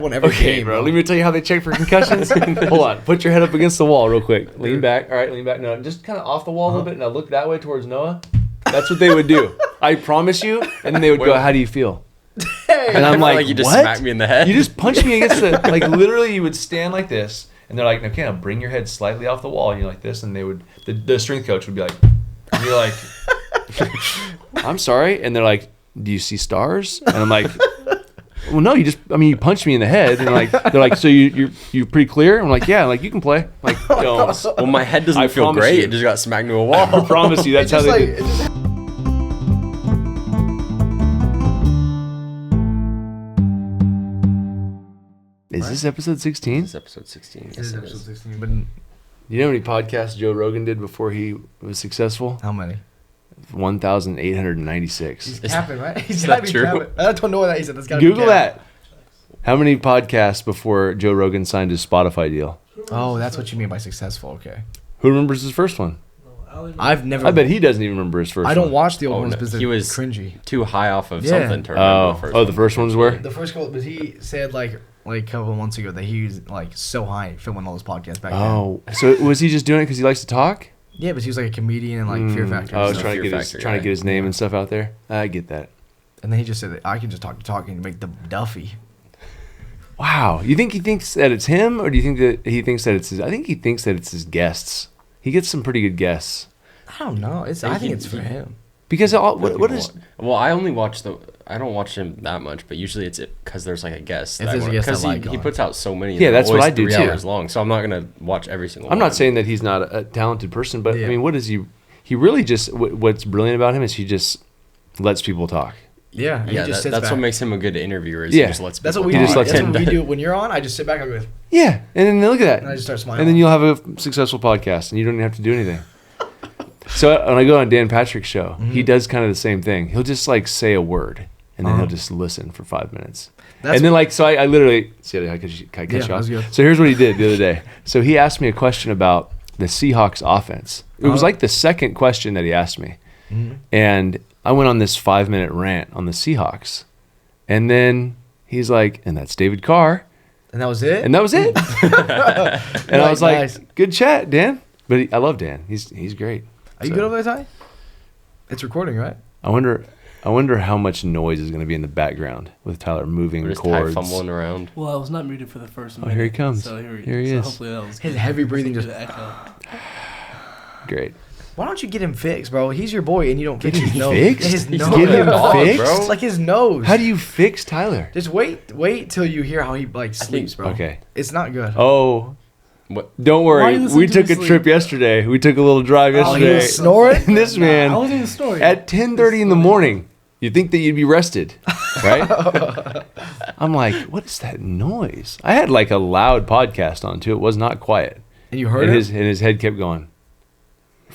Won every game, bro. Let me tell you how they check for concussions. Hold on. Put your head up against the wall real quick. Lean back. All right, lean back. No, just kind of off the wall a little bit. Now look that way towards Noah. That's what they would do. I promise you. And then they would go, how do you feel? And I'm like, you just what? smacked me in the head. You just punched me against the, like literally you would stand like this. And they're like, okay, now bring your head slightly off the wall. And you're like this. And they would, the strength coach would be like, and you're like, I'm sorry. And they're like, do you see stars? And I'm like, well, no, you punched me in the head. And they're like, so you're pretty clear? I'm like, yeah, like you can play. I'm like, don't. Well, my head doesn't feel great. It just got smacked into a wall. I promise you, that's how they do. Is this episode 16? This is episode 16. This is episode 16. But You know how many podcasts Joe Rogan did before he was successful? how many? 1,896. He's capping, right? He's that gotta be true? capping. I don't know what that he said. That's gotta be Google capping. that. How many podcasts before Joe Rogan signed his Spotify deal? Oh, that's what you mean by successful. Okay. Who remembers his first one? I've never. I bet he doesn't even remember his first one. I don't watch the old Oh, ones no, because he they're was- cringy. Too high off of Yeah. something to remember the first The first ones were? The first couple, but he said like a couple of months ago that he was like so high filming all those podcasts back then. Oh, so was he just doing it because he likes to talk? Yeah, but he was like a comedian and like Fear Factor. Oh, and stuff. trying to get his name and stuff out there. I get that. And then he just said that I can just talk and make the Duffy. Wow. You think he thinks that it's him, or do you think that he thinks that it's his? I think he thinks that it's his guests. He gets some pretty good guests. I don't know. I think it's for him. Because what is? Well, I only watch I don't watch him that much, but usually it's because there's like a guest. If there's a guest I because like he on. puts out so many. Yeah, they're that's what always I do 3 too. hours long, so I'm not gonna watch every single. I'm one. not saying that he's not a talented person, but Yeah. I mean, what is he? He really just what's brilliant about him is he just lets people talk. Yeah, and Yeah, he just sits that's back. what makes him a good interviewer. Is Yeah. he just lets That's people what we He do. just lets That's him- what we do. When you're on, I just sit back and go, Yeah, and then look at that, and I just start smiling. and then you'll have a successful podcast, and you don't even have to do anything. So when I go on Dan Patrick's show, he does kind of the same thing. He'll just like say a word, and then he'll just listen for 5 minutes. And then like, so I literally, see how I cut you that off? was good. So here's what he did the other day. So he asked me a question about the Seahawks offense. It was like the second question that he asked me. And I went on this 5-minute rant on the Seahawks. And then he's like, and that's David Carr. and that was it. And that was it. And I was like, Nice. good chat, Dan. But I love Dan. He's great. Are you So, good over there, Ty? It's recording, right? I wonder how much noise is going to be in the background with Tyler moving We're just Ty chords. fumbling around. Well, I was not muted for the first minute. here he comes. So here Here he so is. Hopefully that was His good. heavy breathing Good just. echo. Great. Why don't you get him fixed, bro? He's your boy, and you don't fix his nose. fixed? His He's nose. getting him Dog, fixed? bro. It's like his nose. How do you fix Tyler? Just wait till you hear how he like sleeps, bro. Okay. It's not good. Oh, What? don't Why are worry. you listening We to took me a sleep? trip yesterday. We took a little drive Oh, he yesterday. was snoring? And this I man, wasn't even snoring. at 10:30 in the morning, you'd think that you'd be rested, right? I'm like, what is that noise? I had like a loud podcast on too. It was not quiet. And you heard And it? his head kept going,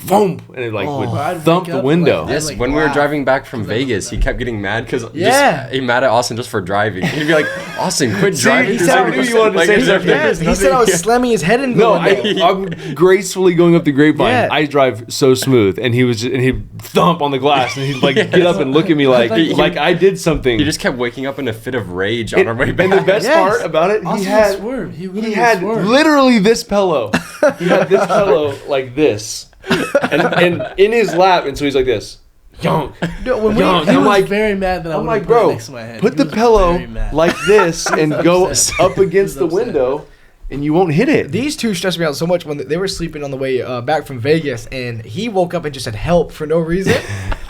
boom, and it like Oh. would I'd thump wake the up window. and, Yes, like, when we were laugh. driving back from 'Cause I was Vegas, he kept getting mad because Yeah. he mad at Austin just for driving. He'd be like, Austin, quit driving. he said- I knew you wanted to say is there- something. Yes, he said I was slamming his head into No, the window. I'm gracefully going up the grapevine. Yeah. I drive so smooth, and he'd thump on the glass, and he'd like get up and look at me like I did something. He just kept waking up in a fit of rage on our way back. And the best Yes. part about it, Austin he had swerved. He he literally had swerved. literally this pillow. He had this pillow like this, and in his lap, and so he's like this. Yonk. No, when Yonk. He I'm was like, very mad that I I'm wouldn't like, put bro, it next to my head. put He the was pillow very mad. like this and go upset. up against He the was upset. window, and you won't hit it. These two stressed me out so much when they were sleeping on the way back from Vegas, and he woke up and just said help for no reason.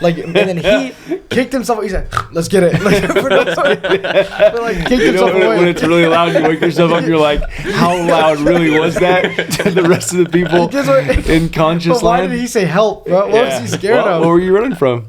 And then he kicked himself. He said, "Let's get it." Like, for no reason. Like, kicked You know, himself when away. it's really loud, you wake yourself up. You're like, "How loud really was that?" To the rest of the people Guess what? in conscious But why land. did he say help, bro? What was he scared What of? were you running from?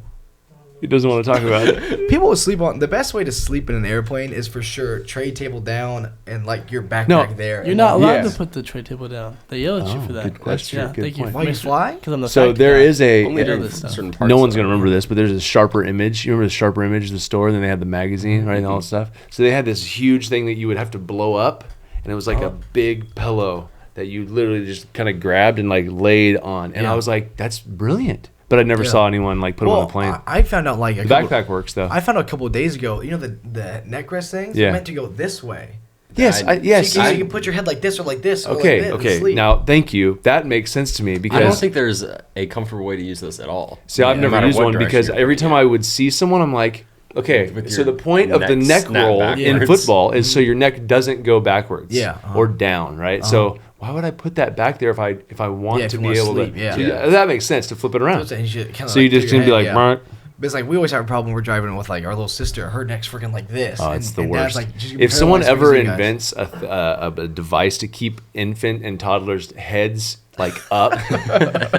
He doesn't want to talk about it. People will sleep on. The best way to sleep in an airplane is for sure tray table down and like your backpack there. You're and not allowed Yes. to put the tray table down. They yell at you for that. good question, Yeah, good thank point. you. Why you fly? Because I'm the So fact there guy. is a. Only during this stuff. certain parts. No one's of gonna it. remember this, but there's a Sharper Image. You remember the Sharper Image, the store? And then they had the magazine, right, and all that stuff. So they had this huge thing that you would have to blow up, and it was like a big pillow that you literally just kind of grabbed and like laid on. And Yeah. I was like, that's brilliant. But I never Yeah. saw anyone like put them on the plane. I found out like The backpack works though. I found out a couple of days ago. You know the neck rest things? Yeah. They're meant to go this way. Yes, yes. So you can put your head like this or like this. Or Okay, like this okay. and sleep. Now, thank you. That makes sense to me because I don't think there's a comfortable way to use this at all. See, I've No never matter used what one direction because you're every going, time I would see someone, I'm like, okay, With so your the point of the neck neck roll snap in backwards. football is so your neck doesn't go backwards Yeah, or down, right? So why would I put that back there if I want Yeah, to if be you wanna able sleep, to? yeah. So Yeah. that makes sense to flip it around. So you should kinda So you do just your gonna be head, like, yeah. "Mark." But it's like we always have a problem. We're driving with like our little sister. Her neck's freaking like this. Oh, and, it's the and Dad's worst. like, "Just If someone paralyzed ever because of you guys." invents a device to keep infant and toddlers' heads like up,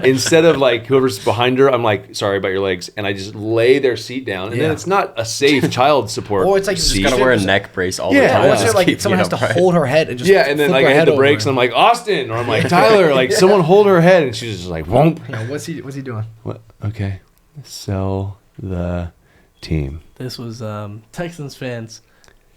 instead of like whoever's behind her, I'm like, sorry about your legs, and I just lay their seat down, and then Yeah. it's not a safe child support. Or it's like you seat. You gotta wear a neck brace all Yeah, the time. Or it's Just like keep someone you has to upright. hold her head and just Yeah, and then flip like her I hit head the over. brakes, and I'm like Austin, or I'm like Tyler, like someone hold her head, and she's just like, whoomp. Yeah, what's he doing? What? Okay, sell the team. This was Texans fans.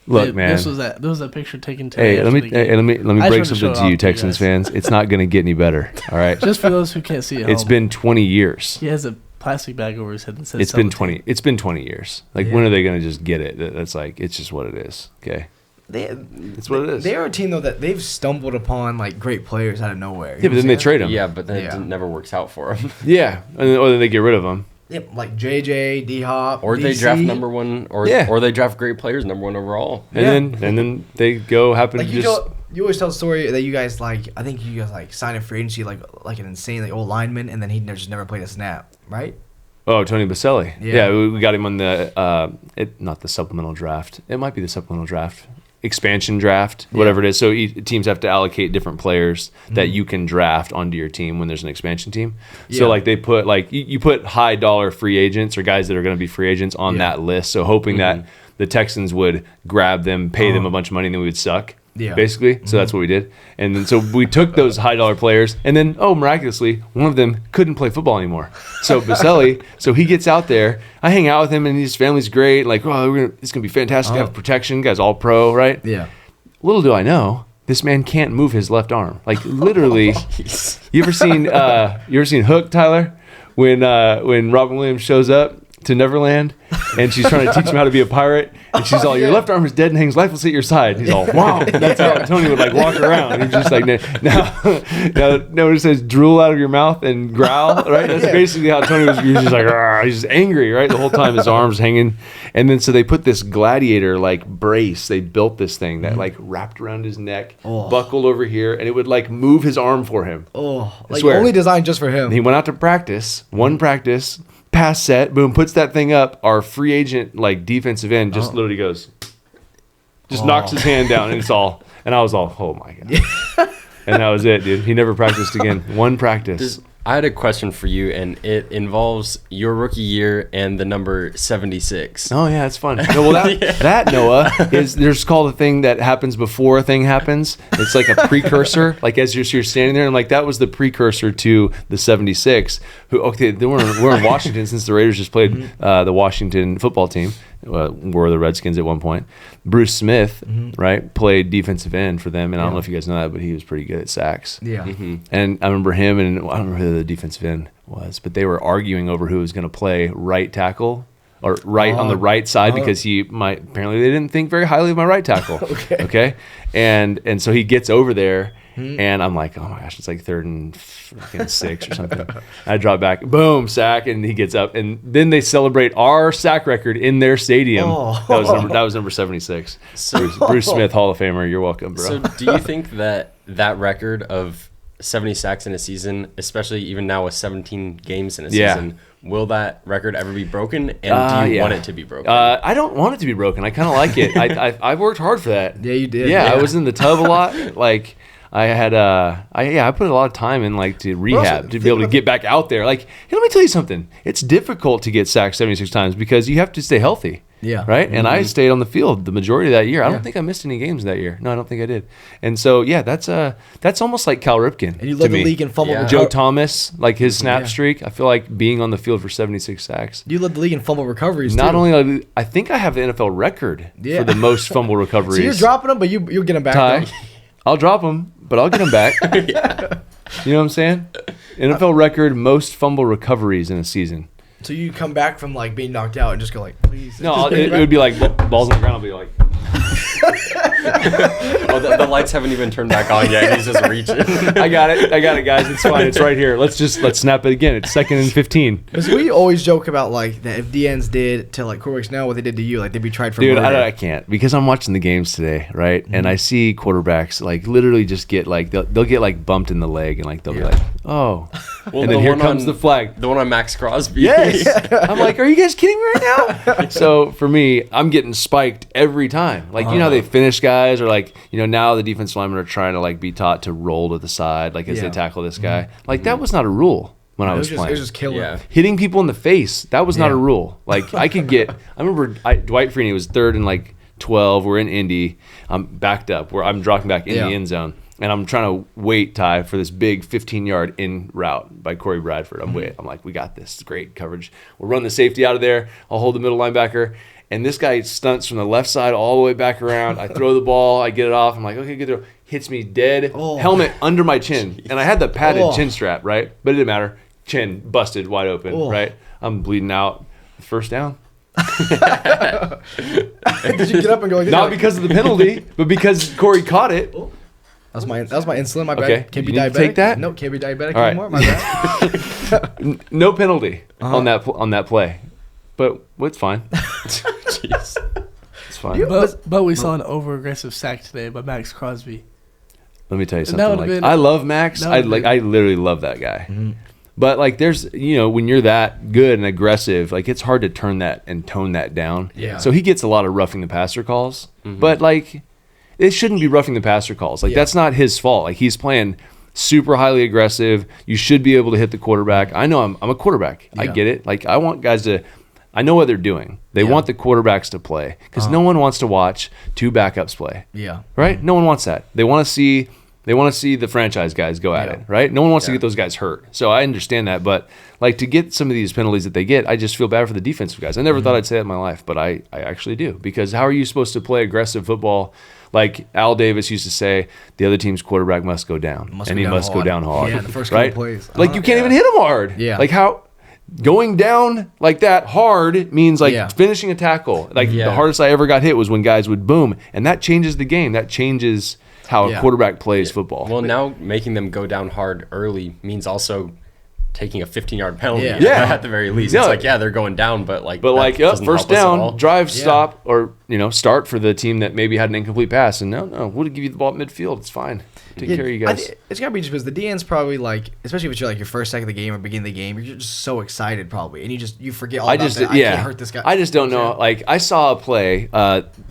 Look, man. This was a picture taken today. Hey, after the game. let me I just break wanted to something show it to off you, you Texans guys. fans. It's not gonna get any better. All right. Just for those who can't see at It's home. been 20 years. He has a plastic bag over his head that says It's been Celtics. 20. It's been 20 years. Like Yeah. when are they gonna just get it? That's like it's just what it is. Okay. It's what it is. They are a team though that they've stumbled upon like great players out of nowhere. Yeah, but then they trade them. Yeah, but then Yeah. it never works out for them. Yeah, or then they get rid of them. Yep, like JJ, D Hop, Or they draft number one, or Yeah. or they draft great players, number one overall. And then they go happen Like to you, just you always tell the story that you guys like. I think you guys like signed a free agency like an insane like old lineman, and then he just never played a snap, right? Tony Baselli. Yeah. Yeah, we got him on the not the supplemental draft. It might be the supplemental draft. Expansion draft, whatever it is. So teams have to allocate different players that you can draft onto your team when there's an expansion team. Yeah. So like they put like you put high dollar free agents or guys that are going to be free agents on that list. So hoping that the Texans would grab them, pay them a bunch of money, and then we would suck. Yeah. Basically. So that's what we did. And then so we took those high dollar players, and then miraculously one of them couldn't play football anymore. So Baselli, so he gets out there. I hang out with him, and his family's great. Like, it's gonna be fantastic to have protection. Guy's all pro, right? Yeah. Little do I know, this man can't move his left arm. Like literally. You ever seen Hook, Tyler? When Robin Williams shows up to Neverland and she's trying to teach him how to be a pirate, and she's all, your left arm is dead and hangs lifeless at your side. And he's all, wow. That's how Tony would like walk around. He's just like, now it says drool out of your mouth and growl, right? That's basically how Tony was. He was just like, "Argh." He's just angry, right? The whole time his arms hanging. And then so they put this gladiator like brace. They built this thing that like wrapped around his neck, buckled over here, and it would like move his arm for him. Oh, like swear. only designed just for him. And he went out to practice, pass set, boom, puts that thing up. Our free agent, like defensive end, just literally goes, knocks his hand down, and it's all. And I was all, oh my god. And that was it, dude. He never practiced again. One practice. I had a question for you, and it involves your rookie year and the number 76. Oh yeah, it's fun. No, well, that Noah is there's called a thing that happens before a thing happens. It's like a precursor. Like as you're standing there, and like that was the precursor to the 76. We're in Washington since the Raiders just played the Washington football team. Were the Redskins at one point. Bruce Smith, right, played defensive end for them, and I don't know if you guys know that, but he was pretty good at sacks. Yeah. And I remember him, and I don't remember who the defensive end was, but they were arguing over who was going to play right tackle or on the right side because apparently they didn't think very highly of my right tackle. Okay. And so he gets over there. And I'm like, oh my gosh, it's like 3rd and 6 or something. I drop back, boom, sack, and he gets up. And then they celebrate our sack record in their stadium. That was number 76. Bruce Smith, Hall of Famer. You're welcome, bro. So do you think that record of 70 sacks in a season, especially even now with 17 games in a season, will that record ever be broken? And do you want it to be broken? I don't want it to be broken. I kind of like it. I worked hard for that. Yeah, you did. Yeah, I was in the tub a lot. Like I had I put a lot of time in like to rehab to be able to get back out there. Like, hey, let me tell you something. It's difficult to get sacked 76 times because you have to stay healthy. Yeah. Right? And I stayed on the field the majority of that year. I don't think I missed any games that year. No, I don't think I did. And so, yeah, that's almost like Cal Ripken. And you led the league in fumble Joe Thomas, like his snap streak. I feel like being on the field for 76 sacks. You led the league in fumble recoveries, Not too. only, I think I have the NFL record for the most fumble recoveries. So you're dropping them, but you'll get them back. Ty, though. I'll drop them, but I'll get them back. You know what I'm saying? NFL record, most fumble recoveries in a season. So you come back from like being knocked out and just go like, please. No, it would be like balls on the ground. I'll be like, Oh, the lights haven't even turned back on yet. He's just reaching. I got it, guys. It's fine. It's right here. Let's snap it again. It's 2nd and 15. Because we always joke about like that if DNs did to like quarterbacks now what they did to you, like they'd be tried for Dude, murder. I can't because I'm watching the games today, right? And I see quarterbacks like literally just get like they'll get like bumped in the leg and like they'll be like, oh, Well, and then here comes the flag. The one on Max Crosby. Yes. I'm like, are you guys kidding me right now? So for me, I'm getting spiked every time. Like, you know how they finish guys or like, now the defensive linemen are trying to like be taught to roll to the side, like as they tackle this guy. Like that was not a rule when I was playing. It was just killing. Yeah. Hitting people in the face, that was not a rule. Like I remember Dwight Freeney was 3rd and like 12. We're in Indy. I'm backed up where I'm dropping back in the end zone. And I'm trying to wait, Ty, for this big 15-yard in route by Corey Bradford. I'm like, we got this. It's great coverage. We'll run the safety out of there. I'll hold the middle linebacker. And this guy stunts from the left side all the way back around. I throw the ball. I get it off. I'm like, okay, good throw. Hits me dead. Helmet under my chin. And I had the padded chin strap, right? But it didn't matter. Chin busted wide open, right? I'm bleeding out. First down. Did you get up and go? Not because of the penalty, but because Corey caught it. That was my insulin. My bad. Okay. Can't be You need diabetic. to take that? No, can't be diabetic All right. anymore. My bad. No penalty on that play, but it's fine. Jeez. It's fine. But we saw an over-aggressive sack today by Max Crosby. Let me tell you That something. would've Like been- I love Max. that I would've like. been- I literally love that guy. But like, there's when you're that good and aggressive, like it's hard to turn that and tone that down. Yeah. So he gets a lot of roughing the passer calls, but like, it shouldn't be roughing the passer calls. Like that's not his fault. Like he's playing super highly aggressive. You should be able to hit the quarterback. I know I'm a quarterback. I get it. Like I want guys to. I know what they're doing. They want the quarterbacks to play because no one wants to watch 2 backups play. Yeah. Right? No one wants that. They want to see the franchise guys go at it, right? No one wants to get those guys hurt. So I understand that, but like to get some of these penalties that they get, I just feel bad for the defensive guys. I never thought I'd say that in my life, but I actually do, because how are you supposed to play aggressive football? Like Al Davis used to say, the other team's quarterback must go down, and he must go down hard. Yeah, the first right? couple plays. Like you can't even hit him hard. Yeah. Like how going down like that hard means like finishing a tackle. Like the hardest I ever got hit was when guys would boom, and that changes the game. That changes how a quarterback plays football. Well, now making them go down hard early means also taking a 15-yard penalty. Yeah. At the very least. Yeah. It's like, they're going down, but like first help us at down, all. drive, stop, or start for the team that maybe had an incomplete pass. And no, we'll give you the ball at midfield. It's fine. Take care of you guys. It's gotta be just because the DN's probably like, especially if it's like your first second of the game or beginning of the game, you're just so excited probably, and you forget all about that. I can't hurt this guy. I just don't know. Like I saw a play,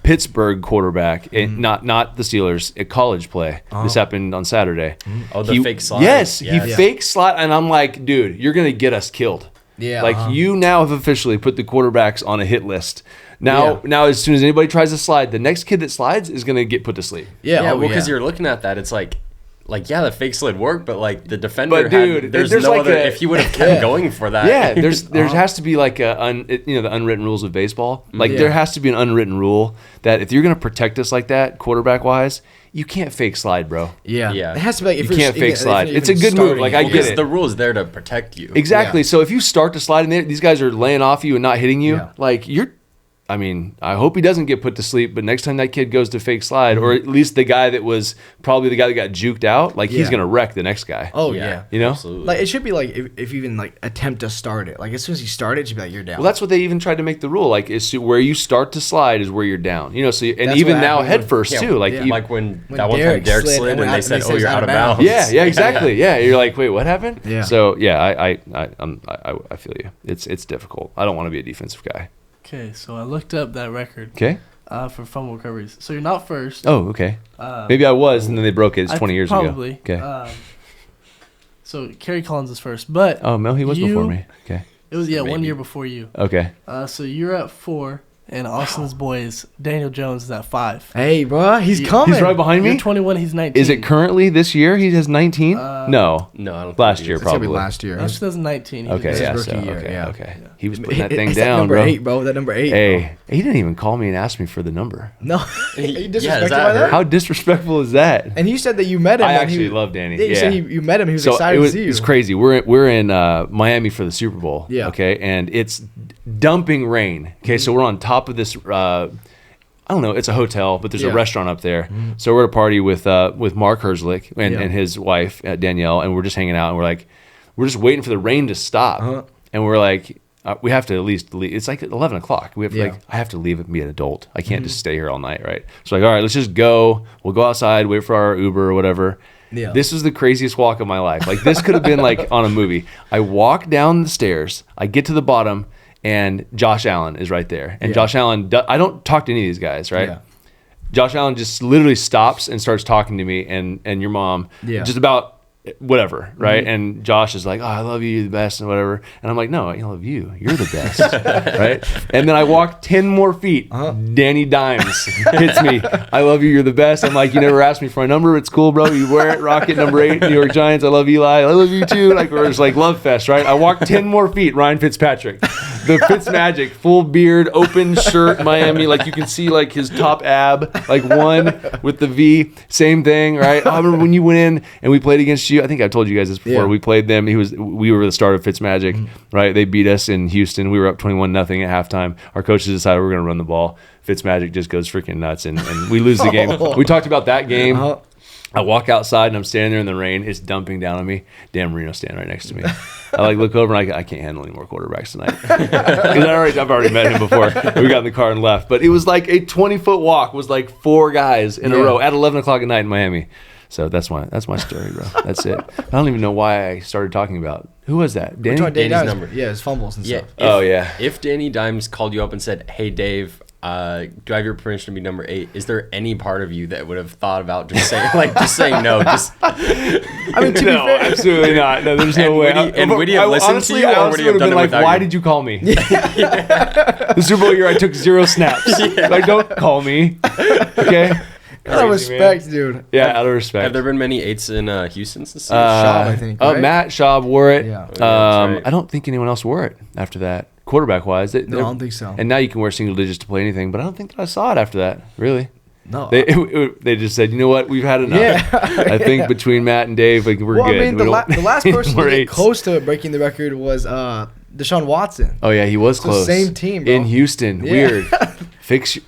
Pittsburgh quarterback, not the Steelers, a college play. This happened on Saturday. Oh, the fake slide. Yes, he fake slide, and I'm like, dude, you're gonna get us killed. Yeah. Like you now have officially put the quarterbacks on a hit list. Now, as soon as anybody tries to slide, the next kid that slides is gonna get put to sleep. Yeah, because you're looking at that, it's like the fake slid worked, but like the defender But, dude, there's there's no like other. a- If he would have kept going for that, Yeah, there has to be like the unwritten rules of baseball. Like there has to be an unwritten rule that if you're gonna protect us like that, quarterback wise, you can't fake slide, bro. Yeah. Yeah. It has to be like, if You you're can't even- fake slide. if It's a even good move. starting Like, I it. get because it. the rule is there to protect you. Exactly. Yeah. So if you start to slide and these guys are laying off you and not hitting you, Yeah. like I hope he doesn't get put to sleep, but next time that kid goes to fake slide, or at least the guy that was probably the guy that got juked out, like he's Yeah. going to wreck the next guy. Oh yeah. You know? Absolutely. Like it should be like if you even like attempt to start it. Like as soon as you start it, it should be like you're down. Well, that's what they even tried to make the rule. Like, is where you start to slide is where you're down. So and That's even what now happened head when- first too. Like, like when When that one time Derek Derek slid slid and and they out- said, they "Oh, said you're it's out of bounds." yeah, exactly. Yeah, you're like, wait, what happened? Yeah. So yeah, I feel you. It's difficult. I don't want to be a defensive guy. Okay, so I looked up that record Okay. for fumble recoveries. So you're not first. Oh, okay. Maybe I was, and then they broke it. It's 20 years probably. ago. Okay. So Kerry Collins is first, but Oh, Mel, he was before me. Okay. it was 1 Maybe. year before you. Okay. So you're at 4, and Austin's boys Daniel Jones is at 5. Hey, bro, he's coming. He's right behind You're me. 21. He's 19. Is it currently this year? He has 19. No, No, I don't. think last he year is. It's gonna be probably. last year. No, 2019. He Okay, was- yeah. his So, rookie year, okay, yeah. okay. He was putting that thing It's that down, number bro. 8, bro. That number 8. Hey, he didn't even call me and ask me for the number. No. Are you Yeah, disrespected does that by that? hurt? How disrespectful is that? And you said that you met him. I and actually he, love Danny. Yeah, you said you met him. He was excited to see you. It's crazy. We're in Miami for the Super Bowl. Yeah. Okay, and it's dumping rain. Okay, so we're on top of this. I don't know, it's a hotel, but there's a Yeah. restaurant up there. So we're at a party with Mark Herzlich and his wife, Danielle, and we're just hanging out, and we're just waiting for the rain to stop. And we're like, we have to at least leave. It's like 11 o'clock. We have to I have to leave and be an adult. I can't just stay here all night, right? So like, all right, let's just go. We'll go outside, wait for our Uber or whatever. Yeah. This was the craziest walk of my life. Like this could have been like on a movie. I walk down the stairs. I get to the bottom, and Josh Allen is right there. And Josh Allen, I don't talk to any of these guys, right? Yeah. Josh Allen just literally stops and starts talking to me and your mom just about whatever, right? And Josh is like, oh, I love you, you're the best, and whatever. And I'm like, no, I love you. You're the best, right? And then I walk 10 more feet. Danny Dimes hits me. I love you, you're the best. I'm like, you never asked me for a number. It's cool, bro. You wear it. Rocket number 8, New York Giants. I love Eli. I love you too. Like, we're just like love fest, right? I walk 10 more feet. Ryan Fitzpatrick. The Fitzmagic, full beard, open shirt, Miami. Like you can see like his top ab, like one with the V. Same thing, right? I remember when you went in and we played against you. I think I've told you guys this before. Yeah. We played them. We were the start of Fitzmagic, right? They beat us in Houston. We were up 21-0 at halftime. Our coaches decided we were going to run the ball. Fitzmagic just goes freaking nuts, and we lose the game. We talked about that game. I walk outside and I'm standing there in the rain. It's dumping down on me. Dan Marino's standing right next to me. I like look over and I can't handle any more quarterbacks tonight. Because I've already met him before. We got in the car and left. But it was like a 20-foot walk. It was like 4 guys in a row at 11 o'clock at night in Miami. So that's my story, bro. That's it. I don't even know why I started talking about. Who was that? Danny? Danny's Dimes. number. Yeah, his fumbles and stuff. If Danny Dimes called you up and said, hey, Dave, do I have your permission to be number 8? Is there any part of you that would have thought about just saying no? I mean, to be fair, absolutely not. No, there's no way. Would he have listened to you, or would he have done it like, without why you? did you call me? The Super Bowl year, I took 0 snaps. Like, don't call me. Okay. out of respect, dude. Yeah, out of respect. Have there been many 8s in Houston since? Schaub, I think. Right? Matt Schaub wore it. Yeah. Right. I don't think anyone else wore it after that. Quarterback wise, No, I don't think so. And now you can wear single digits to play anything, but I don't think that I saw it after that. Really, No. they just said, you know what, we've had enough. Yeah. I think between Matt and Dave, like we're Well, good. I mean, the last person to more get eights. close to breaking the record was Deshaun Watson. Oh yeah, he was So close. same team, bro. in Houston. Yeah. Weird. Fix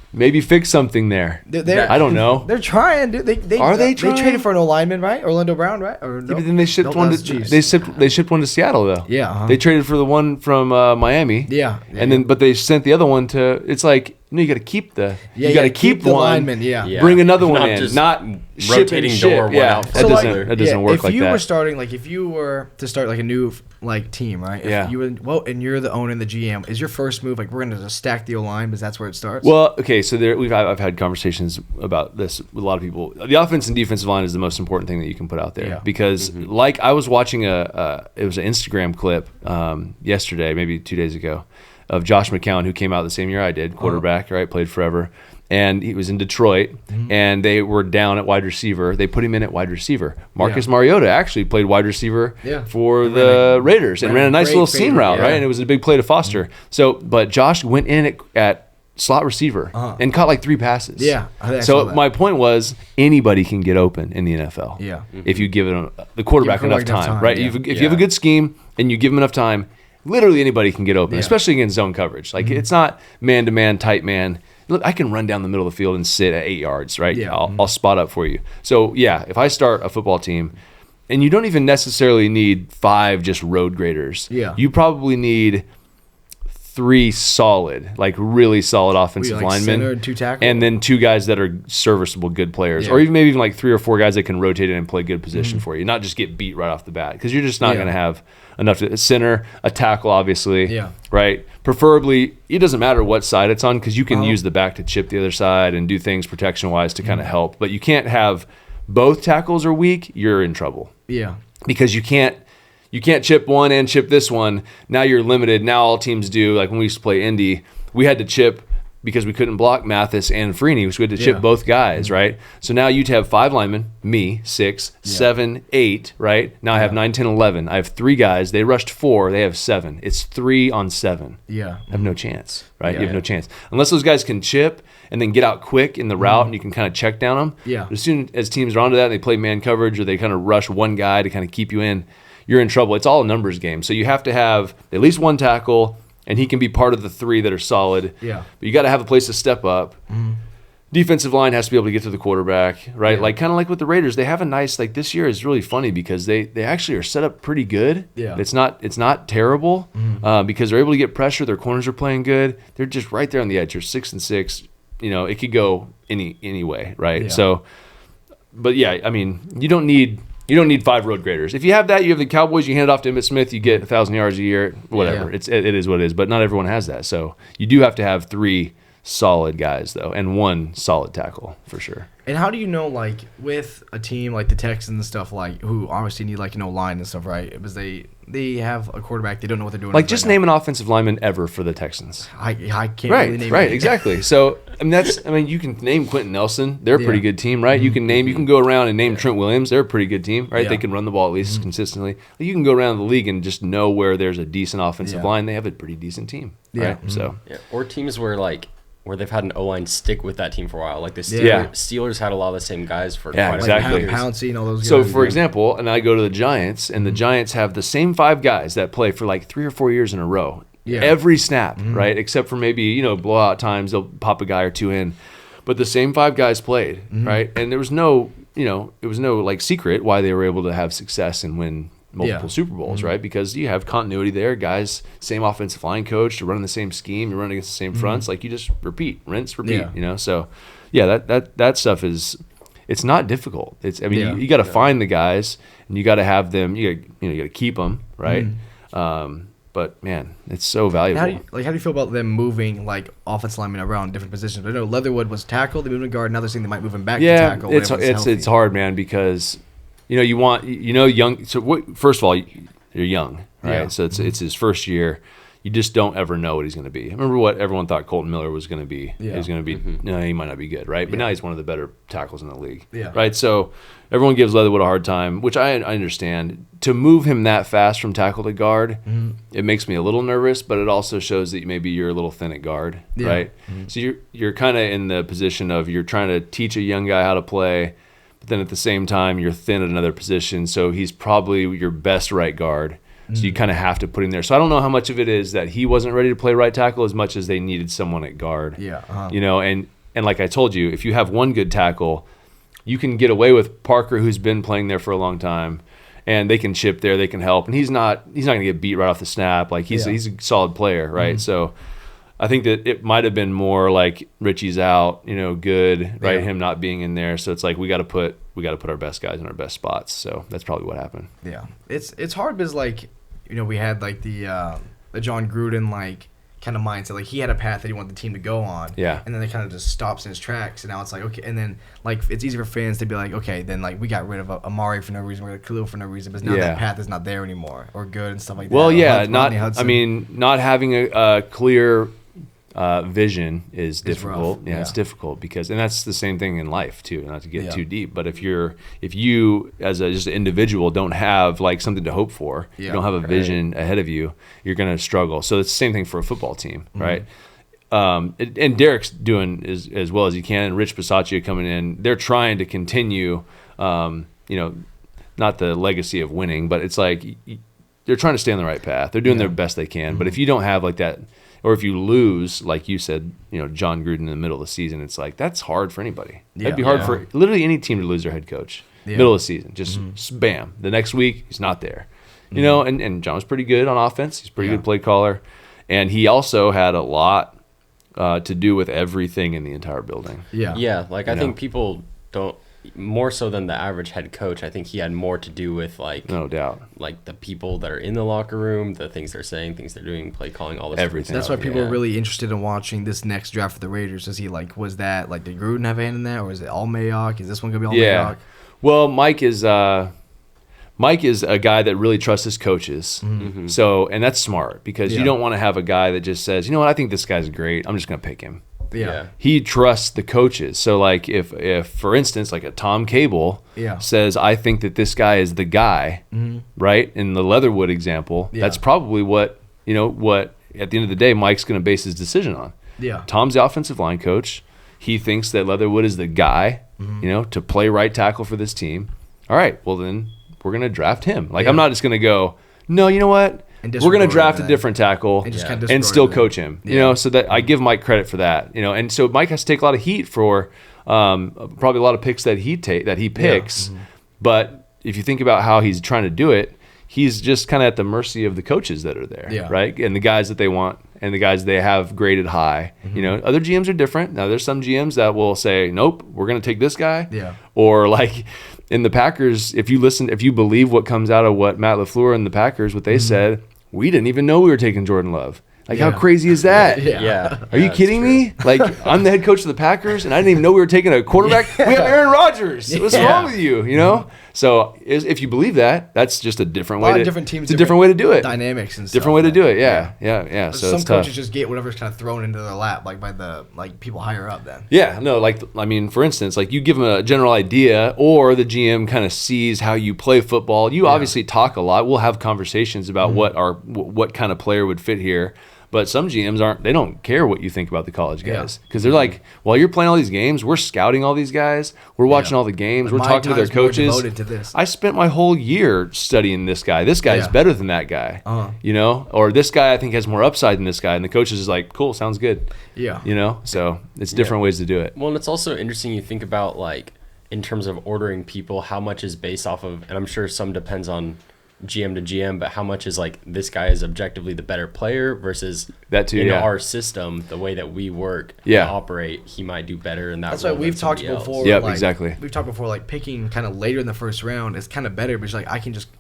something there. They're- I don't know. They're trying, dude. Are they They trying? traded for an lineman, right? Orlando Brown, right? Or Yeah, no? but then they shipped Nope, one that's to Chiefs. they shipped one to Seattle though. Yeah, uh-huh. They traded for the one from Miami. Yeah. And then but they sent the other one to. It's like you got to keep the. Yeah, you got to keep the one. lineman. Yeah. Yeah. Bring another one Not in. just Not ship rotating and ship. door one Yeah, out for that the doesn't other. that doesn't work like If you that. were starting, like, if you were to start like a new like team, right? If Yeah. You would, and you're the owner and the GM. Is your first move like we're gonna just stack the O line because that's where it starts? Well, okay, so I've had conversations about this with a lot of people. The offense and defensive line is the most important thing that you can put out there Yeah. because, like, I was watching it was an Instagram clip yesterday, maybe 2 days ago, of Josh McCown, who came out the same year I did, quarterback, right, played forever, and he was in Detroit, and they were down at wide receiver. They put him in at wide receiver. Marcus Mariota actually played wide receiver for the Raiders and ran a nice little seam route, right, and it was a big play to Foster. So, but Josh went in at slot receiver and caught like 3 passes. Yeah, I think I So saw that. my point was anybody can get open in the NFL. Yeah. If you give the quarterback Give enough quarterback time, enough right? time, If you have a good scheme and you give him enough time, literally anybody can get open, especially against zone coverage. Like it's not man-to-man, tight man. Look, I can run down the middle of the field and sit at 8 yards, right? Yeah. I'll spot up for you. So yeah, if I start a football team, and you don't even necessarily need 5 just road graders. Yeah. You probably need 3 solid, like really solid offensive like linemen, center and 2 tackle? and then 2 guys that are serviceable, good players, or even maybe like 3 or 4 guys that can rotate in and play good position for you, not just get beat right off the bat, because you're just not going to have enough to center, a tackle, obviously, right? Preferably, it doesn't matter what side it's on, because you can use the back to chip the other side and do things protection wise to kind of help, but you can't have both tackles are weak. You're in trouble. Yeah. Because you can't chip one and chip this one. Now you're limited. Now all teams do, like when we used to play Indy, we had to chip because we couldn't block Mathis and Freeney, so we had to chip both guys, right? So now you'd have 5 linemen, me, 6, 7, 8, right? Now I have 9, 10, 11. I have 3 guys. They rushed 4. They have 7. It's 3 on 7. Yeah. I have no chance, right? You have no chance. Unless those guys can chip and then get out quick in the route and you can kind of check down them. Yeah. As soon as teams are onto that and they play man coverage or they kind of rush one guy to kind of keep you in, you're in trouble. It's all a numbers game. So you have to have at least 1 tackle, and he can be part of the 3 that are solid. Yeah. But you got to have a place to step up. Defensive line has to be able to get to the quarterback, right? Yeah. Like kind of like with the Raiders, they have a nice like this year is really funny because they actually are set up pretty good. Yeah. It's not terrible because they're able to get pressure. Their corners are playing good. They're just right there on the edge. You're 6-6. You know, it could go any way, right? Yeah. So, but yeah, I mean, you don't need 5 road graders. If you have that, you have the Cowboys. You hand it off to Emmitt Smith. You get 1,000 yards a year. Whatever. Yeah. It is what it is. But not everyone has that. So you do have to have 3 solid guys though, and 1 solid tackle for sure. And how do you know, like, with a team like the Texans and stuff, like, who obviously need, like, line and stuff, right? Because they have a quarterback, they don't know what they're doing. Like, just name an offensive lineman ever for the Texans. I can't Right, really name right, any. exactly. So, I mean, you can name Quentin Nelson. They're a pretty good team, right? You can go around and name Trent Williams. They're a pretty good team, right? Yeah. They can run the ball at least consistently. Like, you can go around the league and just know where there's a decent offensive line. They have a pretty decent team, right? So, Or teams where they've had an O-line stick with that team for a while. Like the Yeah. Steelers had a lot of the same guys for Yeah, quite exactly. a few years. Pouncey and all those guys. So, for example, and I go to the Giants, and the Giants have the same 5 guys that play for like 3 or 4 years in a row. Yeah. Every snap, right? Except for maybe, blowout times, they'll pop a guy or 2 in. But the same 5 guys played, right? And there was no, it was no like secret why they were able to have success and win multiple Super Bowls, right? Because you have continuity there. Guys, same offensive line coach, you're running the same scheme, you're running against the same fronts. Like, you just repeat, rinse, repeat, So, yeah, that stuff it's not difficult. You got to find the guys, and you got to have them, you got to keep them, right? But, man, it's so valuable. How do you feel about them moving, like, offensive linemen around different positions? I know Leatherwood was tackle, they moved him guard, now they're saying they might move him back to tackle. It's hard, man, because you want young. So first of all, you're young, right? Yeah. So it's his first year. You just don't ever know what he's going to be. I remember what everyone thought Colton Miller was going to be. Yeah. He was going to be. No, he might not be good, right? But now he's one of the better tackles in the league. Yeah. Right. So everyone gives Leatherwood a hard time, which I understand. To move him that fast from tackle to guard, it makes me a little nervous, but it also shows that maybe you're a little thin at guard, right? So you're kind of in the position of you're trying to teach a young guy how to play. But then at the same time, you're thin at another position, so he's probably your best right guard. So you kind of have to put him there. So I don't know how much of it is that he wasn't ready to play right tackle as much as they needed someone at guard. Yeah. And like I told you, if you have one good tackle, you can get away with Parker, who's been playing there for a long time, and they can chip there, they can help, and he's not going to get beat right off the snap. Like he's a solid player, right? So I think that it might have been more like Richie's out, good, right? Yeah. Him not being in there. So it's like we got to put our best guys in our best spots. So that's probably what happened. Yeah. It's hard because, like, we had, like, the John Gruden, like, kind of mindset. Like, he had a path that he wanted the team to go on. Yeah. And then it kind of just stops in his tracks. And now it's like, okay. And then, like, it's easy for fans to be like, okay, then, like, we got rid of Amari for no reason. We got Khalil for no reason. But now that path is not there anymore. Or good and stuff like that. Well, yeah. Rodney Hudson. Not having a clear vision is difficult. rough. It's difficult because, and that's the same thing in life too. Not to get too deep, but if you as just an individual don't have like something to hope for, you don't have a vision ahead of you, you're going to struggle. So it's the same thing for a football team, right? And Derek's doing as well as he can, and Rich Bisaccia coming in. They're trying to continue, not the legacy of winning, but it's like they're trying to stay on the right path. They're doing their best they can. But if you don't have like that, or if you lose, like you said, John Gruden in the middle of the season, it's like that's hard for anybody. That'd be hard for literally any team to lose their head coach middle of the season. Just bam, the next week he's not there. And John was pretty good on offense. He's a pretty good play caller, and he also had a lot to do with everything in the entire building. Yeah. Like I think people don't. More so than the average head coach, I think he had more to do with no doubt, like the people that are in the locker room, the things they're saying, things they're doing, play calling, all this everything. That's why people are really interested in watching this next draft for the Raiders. Is he was that did Gruden have a hand in that, or is it all Mayock? Is this one gonna be all Mayock? Well, Mike is a guy that really trusts his coaches. So, and that's smart because you don't want to have a guy that just says, I think this guy's great, I'm just gonna pick him. Yeah. He trusts the coaches. So like if for instance like a Tom Cable says, I think that this guy is the guy, right? In the Leatherwood example, that's probably what at the end of the day Mike's going to base his decision on. Yeah. Tom's the offensive line coach. He thinks that Leatherwood is the guy, to play right tackle for this team. All right, well then we're going to draft him. Like I'm not just going to go, no, you know what? And we're going to disregard draft a that. different tackle And just kinda and disregard still that. coach him. You Yeah. know, so that I give Mike credit for that. You know, and so Mike has to take a lot of heat for probably a lot of picks that he picks. But if you think about how he's trying to do it, he's just kind of at the mercy of the coaches that are there, Yeah. right? And the guys that they want and the guys they have graded high. You know, other GMs are different. Now, there's some GMs that will say, nope, we're going to take this guy. Yeah. Or like in the Packers, if you believe what comes out of what Matt LaFleur and the Packers, what they said, we didn't even know we were taking Jordan Love. Like, how Yeah. crazy is that? Yeah. Are you kidding me? Like, I'm the head coach of the Packers, and I didn't even know we were taking a quarterback. We have Aaron Rodgers. What's wrong with you? You know? So, if you believe that, that's just a different way. Different teams, it's a different way to do it. Dynamics and Different way to do it. Yeah. So some it's tough. coaches just get whatever's kind of thrown into their lap, like by the people higher up. Then Yeah, no, like, I mean, for instance, like you give them a general idea, or the GM kind of sees how you play football. You obviously talk a lot. We'll have conversations about what kind of player would fit here. But some GMs they don't care what you think about the college guys. Because they're like, while you're playing all these games, we're scouting all these guys, we're watching all the games, we're My talking to their time's more coaches. devoted to this. I spent my whole year studying this guy. This guy's Yeah. better than that guy. You know? Or this guy I think has more upside than this guy. And the coaches is like, cool, sounds good. Yeah. You know? So it's different ways to do it. Well, and it's also interesting you think about, like, in terms of ordering people, how much is based off of, and I'm sure some depends on GM to GM, but how much is like this guy is objectively the better player versus That too, in yeah. our system, the way that we work Yeah. and operate, he might do better in that. That's why role than we've talked somebody else. before. Yep, like, exactly. We've talked before, like picking kind of later in the first round is kind of better because like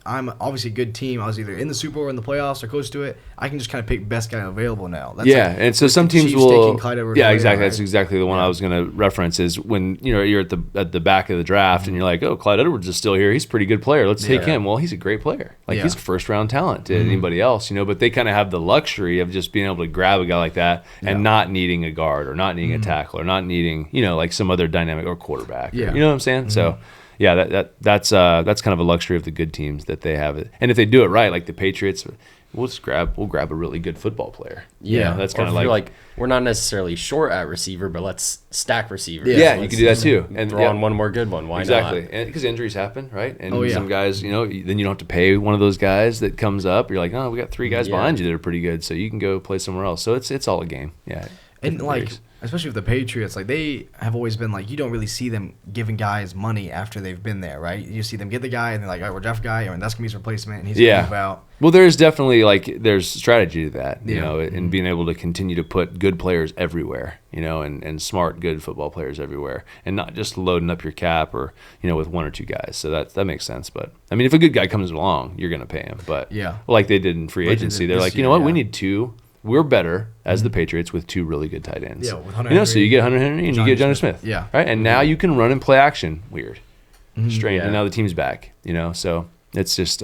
I'm obviously a good team. I was either in the Super Bowl or in the playoffs or close to it. I can just kind of pick best guy available now. That's Yeah, like, and so with some the teams Chiefs will. taking Clyde Edwards-Helaire, Yeah, exactly. right? That's exactly the one I was going to reference. Is when you're at the back of the draft and you're like, oh, Clyde Edwards is still here. He's a pretty good player. Let's take him. Well, he's a great player. Like Yeah. he's a first round talent to anybody else, you know. But they kind of have the luxury of just being able to grab a guy like that and not needing a guard or not needing a tackle or not needing like some other dynamic or quarterback. Yeah. You know what I'm saying? So. Yeah, that's kind of a luxury of the good teams that they have it. And if they do it right, like the Patriots, we'll grab a really good football player. Yeah, that's or kind of if you're like we're not necessarily short at receiver, but let's stack receivers. Yeah, you Let's could do that too. And throw on one more good one. Why exactly. not? And because injuries happen, right? And Oh, yeah. some guys, then you don't have to pay one of those guys that comes up. You're like, oh, we got 3 guys Yeah. behind you that are pretty good, so you can go play somewhere else. So it's all a game. Yeah. And Different like, ways. especially with the Patriots, like they have always been like, you don't really see them giving guys money after they've been there, right? You see them get the guy and they're like, all right, we're draft guy, and that's gonna be his replacement, and he's gonna move out. Well, there's definitely there's strategy to that, you Yeah. know, and being able to continue to put good players everywhere, and smart, good football players everywhere, and not just loading up your cap or with 1 or 2 guys. So that makes sense. But I mean, if a good guy comes along, you're gonna pay him. But like they did in free Like they agency, did they're this like, you year, know what, yeah. we need 2. We're better as the Patriots with 2 really good tight ends. Yeah, with Hunter so Henry, you get Hunter Henry and you get Johnny Smith. Yeah. Right. And now you can run and play action. Weird. Strange. Yeah. And now the team's back. So it's just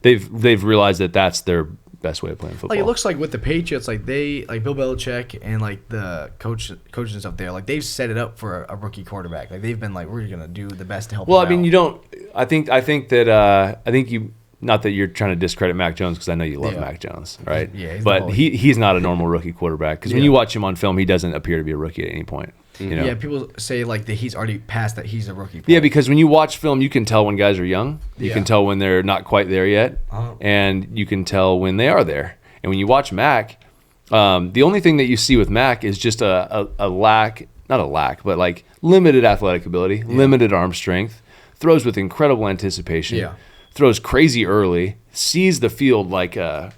they've realized that that's their best way of playing football. Like it looks like with the Patriots, like Bill Belichick and like the coaches and stuff there, like they've set it up for a rookie quarterback. Like they've been like, we're gonna do the best to help. Well, him I mean, out. you don't. I think you. Not that you're trying to discredit Mac Jones, because I know you love Mac Jones, right? Yeah, he's the but bully. he's not a normal rookie quarterback, because when Yeah. you watch him on film, he doesn't appear to be a rookie at any point. Yeah, people say like that he's already past that he's a rookie. Yeah, because when you watch film, you can tell when guys are young. You Yeah. can tell when they're not quite there yet, and you can tell when they are there. And when you watch Mac, the only thing that you see with Mac is just a lack, not a lack, but like limited athletic ability, limited arm strength, throws with incredible anticipation, throws crazy early, sees the field like a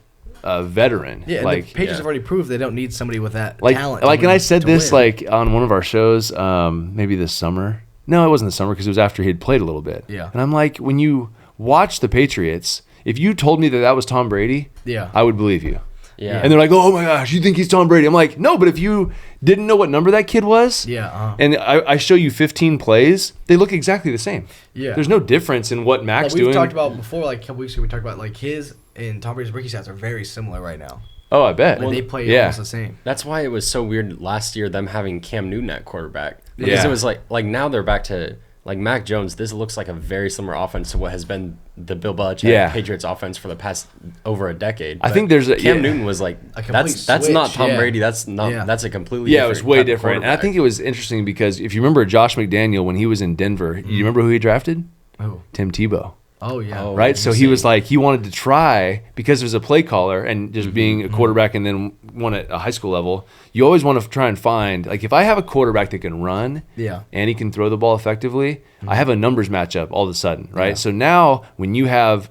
veteran. Yeah, and the Patriots have already proved they don't need somebody with that talent. And I said to this win. like on one of our shows, maybe this summer. No, it wasn't the summer, because it was after he had played a little bit. Yeah. And I'm like, when you watch the Patriots, if you told me that was Tom Brady, I would believe you. Yeah. And they're like, oh my gosh, you think he's Tom Brady? I'm like, no, but if you didn't know what number that kid was, and I show you 15 plays, they look exactly the same. Yeah. There's no difference in what Mac's we've doing. talked about before, like a couple weeks ago, we talked about like his and Tom Brady's rookie stats are very similar right now. Oh, I bet. Like they play almost the same. That's why it was so weird last year them having Cam Newton at quarterback, because Yeah. it was like now they're back to like Mac Jones. This looks like a very similar offense to what has been the Bill Belichick Patriots offense for the past over a decade. I think there's Cam Newton was like that's not switch, Tom Brady. That's not that's a completely it was way type of different. And I quarterback. think it was interesting because if you remember Josh McDaniel when he was in Denver, you remember who he drafted? Oh, Tim Tebow. Oh, yeah. Oh, right? So he was like, he wanted to try, because there's a play caller and just being a quarterback and then one at a high school level, you always want to try and find, like, if I have a quarterback that can run and he can throw the ball effectively, I have a numbers matchup all of a sudden, right? Yeah. So now when you have,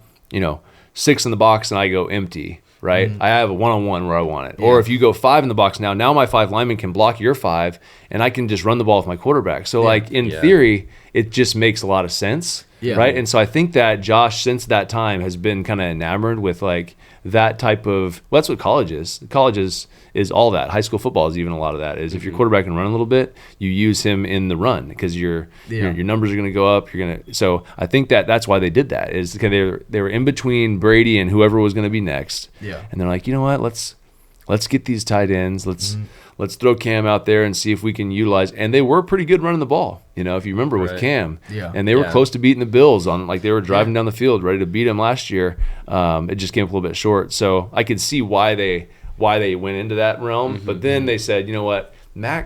6 in the box and I go empty, right? I have a one-on-one where I want it. Or if you go 5 in the box now my 5 linemen can block your 5 and I can just run the ball with my quarterback. So like in theory, it just makes a lot of sense. Yeah. Right. And so I think that Josh, since that time, has been kind of enamored with like that type of, well, that's what college is. College is all that. High school football is even a lot of that. Is if your quarterback can run a little bit, you use him in the run because your numbers are going to go up. So I think that's why they did that, is because they were in between Brady and whoever was going to be next. Yeah. And they're like, you know what? Let's get these tight ends. Let's throw Cam out there and see if we can utilize. And they were pretty good running the ball, if you remember with Cam. Yeah. And they were close to beating the Bills on, like, they were driving down the field ready to beat them last year. It just came up a little bit short. So I could see why they went into that realm. But then they said, you know what, the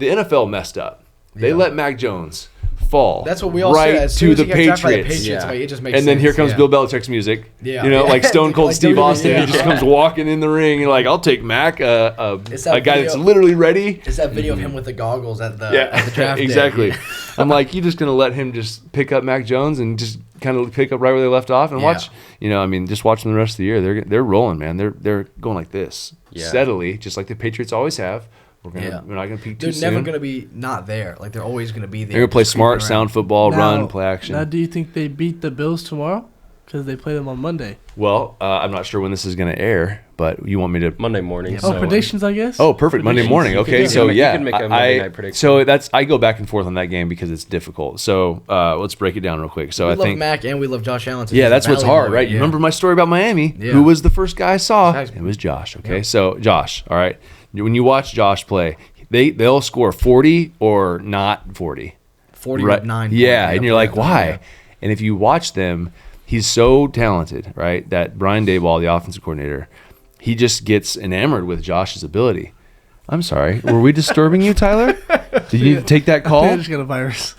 NFL messed up. They let Mac Jones fall. That's what we all right said. As to soon as the he got drafted by the Patriots. Like, it just makes And then sense. here comes Bill Belichick's music. Yeah. Like Stone Cold Like Steve WWE, Austin. He just comes walking in the ring. You're like, I'll take Mac, a guy that's literally ready. It's that video of him with the goggles at the draft day. Exactly. I'm like, you're just going to let him just pick up Mac Jones and just kind of pick up right where they left off and watch, just watch them the rest of the year. They're rolling, man. They're going like this steadily, just like the Patriots always have. We're not going to peak too soon. They're never going to be not there. Like, they're always going to be there. They're going to play smart, sound football, run, play action. Now, do you think they beat the Bills tomorrow? Because they play them on Monday. Well, I'm not sure when this is going to air, but you want me to Monday morning. Yeah, predictions, I guess. Oh, perfect. Monday morning. Okay, so you can make a Monday night prediction. So I go back and forth on that game because it's difficult. So let's break it down real quick. So we I love think Mac and we love Josh Allen. Yeah, that's what's hard, right? You remember my story about Miami? Yeah. Who was the first guy I saw? Exactly. It was Josh. Okay, so Josh. All right, when you watch Josh play, they'll score 40 or not 40. 40 right? or 9. Yeah, and you're like, why? Yeah. And if you watch them, he's so talented, right? That Brian Daboll, the offensive coordinator, he just gets enamored with Josh's ability. I'm sorry. Were we disturbing you, Tyler? Did you take that call? I just got a virus.